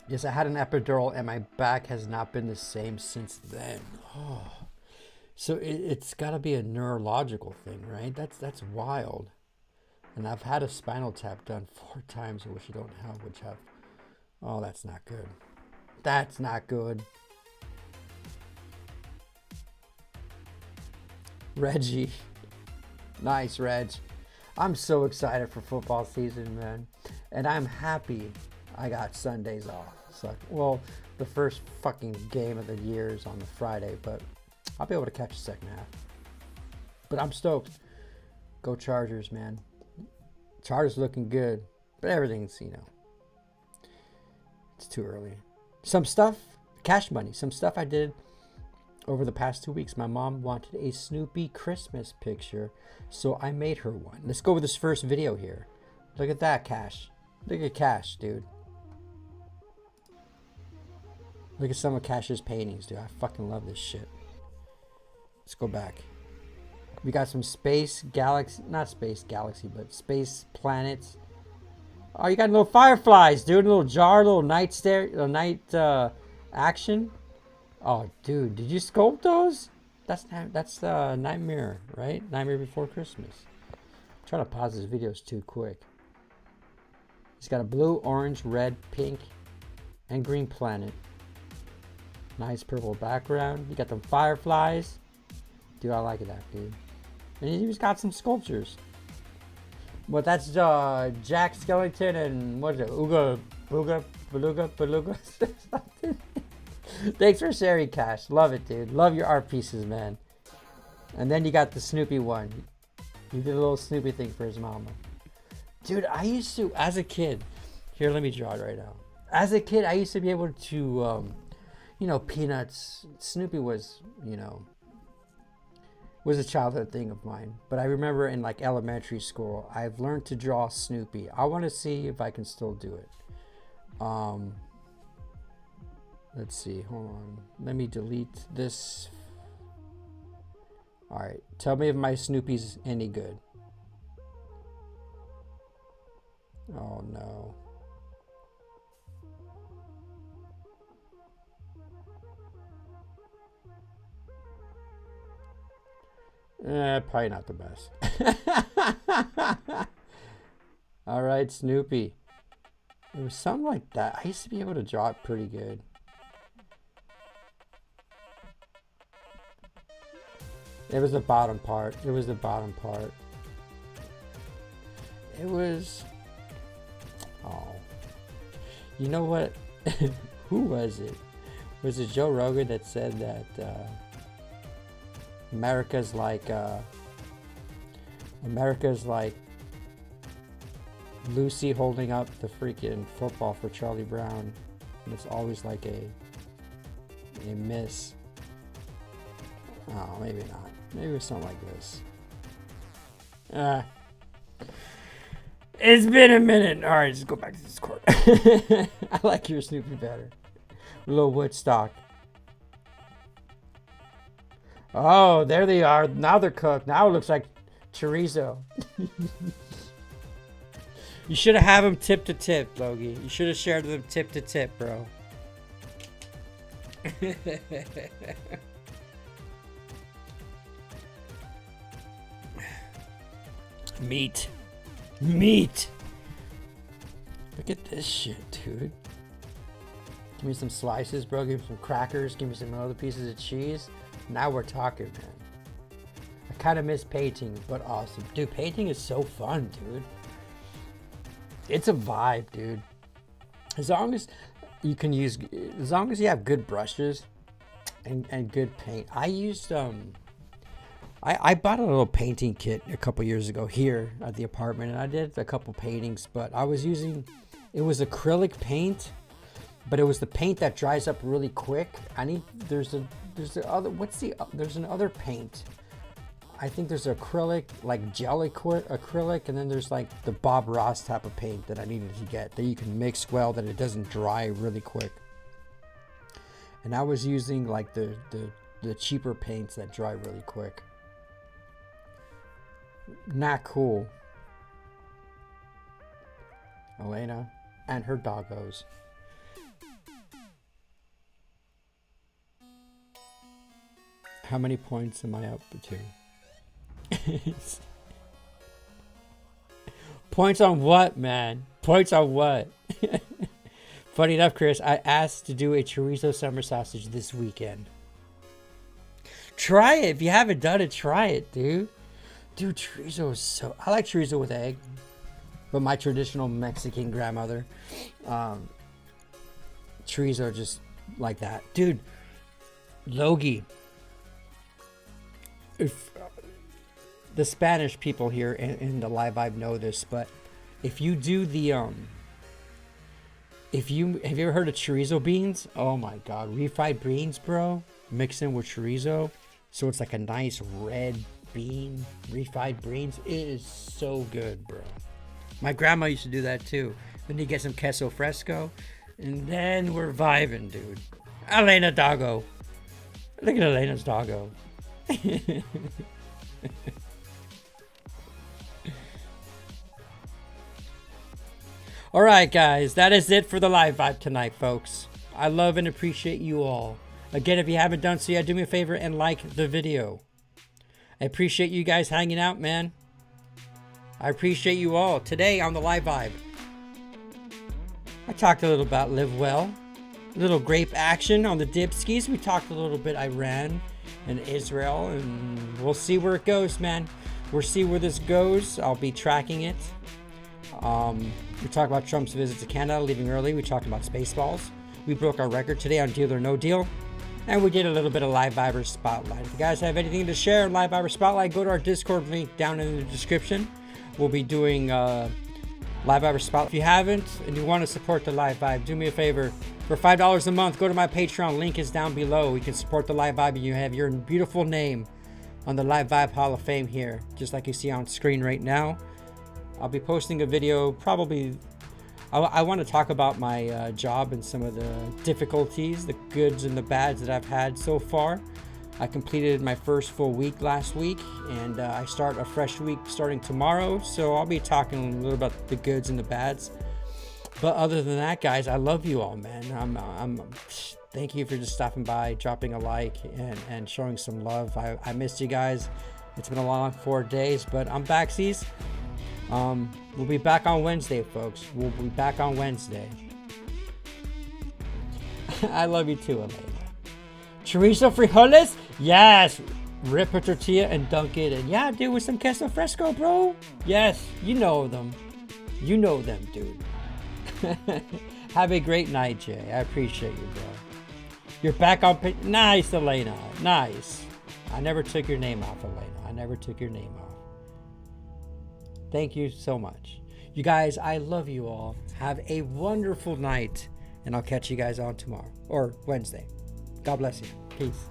Yes, I had an epidural and my back has not been the same since then. Oh. So it's got to be a neurological thing, right? That's wild. And I've had a spinal tap done 4 times, which you don't have, which have... Oh, that's not good. That's not good. Reggie. Nice, Reg. I'm so excited for football season, man. And I'm happy I got Sundays off. So, well, the first fucking game of the year is on the Friday, but I'll be able to catch the second half. But I'm stoked. Go Chargers, man. Chargers looking good. But everything's, you know, it's too early. Some stuff, cash money. Some stuff I did over the past 2 weeks. My mom wanted a Snoopy Christmas picture, so I made her one. Let's go with this first video here. Look at that, Cash. Look at Cash, dude. Look at some of Cash's paintings, dude. I fucking love this shit. Let's go back. We got some space galaxy, not space galaxy, but space planets. Oh, you got little fireflies, dude. A little jar, a little night stare, a night action. Oh, dude, did you sculpt those? That's Nightmare, right? Nightmare Before Christmas. I'm trying to pause this video, it's too quick. It's got a blue, orange, red, pink, and green planet. Nice purple background. You got them fireflies. Dude, I like that, dude. And he's got some sculptures. But that's Jack Skellington and what is it? Ooga Booga Beluga Beluga. Thanks for sharing, Cash. Love it, dude. Love your art pieces, man. And then you got the Snoopy one. You did a little Snoopy thing for his mama. Dude, I used to, as a kid, here, let me draw it right now. As a kid, I used to be able to, you know, Peanuts. Snoopy was, you know, was a childhood thing of mine. But I remember in like elementary school, I've learned to draw Snoopy. I want to see if I can still do it. Let's see, hold on. Let me delete this. All right, tell me if my Snoopy's any good. Oh no. Probably not the best. All right, Snoopy. It was something like that. I used to be able to draw it pretty good. It was the bottom part. It was the bottom part. It was... Oh. You know what? Who was it? Was it Joe Rogan that said that America's like Lucy holding up the freaking football for Charlie Brown, and it's always like a miss. Oh, maybe not. Maybe it was something like this. It's been a minute. All right, just go back to Discord. I like your Snoopy better. A little Woodstock. Oh, there they are. Now they're cooked. Now it looks like chorizo. You should have them tip to tip, Logie. You should have shared them tip to tip, bro. Meat. Meat. Look at this shit, dude. Give me some slices, bro. Give me some crackers. Give me some other pieces of cheese. Now we're talking, man. I kind of miss painting, but awesome. Dude, painting is so fun, dude. It's a vibe, dude. As long as you can use, as long as you have good brushes and good paint. I used, I bought a little painting kit a couple years ago here at the apartment, and I did a couple paintings, but I was using, it was acrylic paint, but it was the paint that dries up really quick. There's the other, there's another paint. I think there's acrylic, like gel acrylic, and then there's like the Bob Ross type of paint that I needed to get that you can mix well, that it doesn't dry really quick. And I was using like the cheaper paints that dry really quick. Not cool. Elena and her doggos. How many points am I up to? Points on what, man? Points on what? Funny enough, Chris, I asked to do a chorizo summer sausage this weekend. Try it. If you haven't done it, try it, dude. Dude, chorizo is so... I like chorizo with egg. But my traditional Mexican grandmother, chorizo just like that. Dude, Logie. If... the Spanish people here in the Live Vibe know this, but if you do the have you ever heard of chorizo beans? Oh my god, refried beans, bro, mixed in with chorizo, so it's like a nice red bean, refried beans. It is so good, bro. My grandma used to do that too. Then you get some queso fresco, and then we're vibing, dude. Elena doggo, look at Elena's doggo. Alright guys, that is it for the Live Vibe tonight, folks. I love and appreciate you all. Again, if you haven't done so yet, do me a favor and like the video. I appreciate you guys hanging out, man. I appreciate you all. Today on the Live Vibe, I talked a little about Live Well. A little Grape action on the Dipskis. We talked a little bit Iran and Israel, and we'll see where it goes, man. We'll see where this goes. I'll be tracking it. We talked about Trump's visit to Canada, leaving early. We talked about Spaceballs. We broke our record today on Deal or No Deal. And we did a little bit of Live Viber Spotlight. If you guys have anything to share in Live Viber Spotlight, go to our Discord link down in the description. We'll be doing Live Vibe Spout. If you haven't and you want to support the Live Vibe, do me a favor. For $5 a month, go to my Patreon. Link is down below. You can support the Live Vibe and you have your beautiful name on the Live Vibe Hall of Fame here, just like you see on screen right now. I'll be posting a video probably. I want to talk about my job and some of the difficulties, the goods and the bads that I've had so far. I completed my first full week last week, and I start a fresh week starting tomorrow. So I'll be talking a little about the goods and the bads. But other than that, guys, I love you all, man. Thank you for just stopping by, dropping a like, and showing some love. I missed you guys. It's been a long 4 days, but I'm backsies. We'll be back on Wednesday, folks. We'll be back on Wednesday. I love you too, Elena. Chorizo frijoles? Yes. Rip a tortilla and dunk it in. Yeah, dude, with some queso fresco, bro. Yes, you know them. You know them, dude. Have a great night, Jay. I appreciate you, bro. You're back on. Nice, Elena. Nice. I never took your name off, Elena. I never took your name off. Thank you so much. You guys, I love you all. Have a wonderful night. And I'll catch you guys on tomorrow or Wednesday. God bless you. Peace.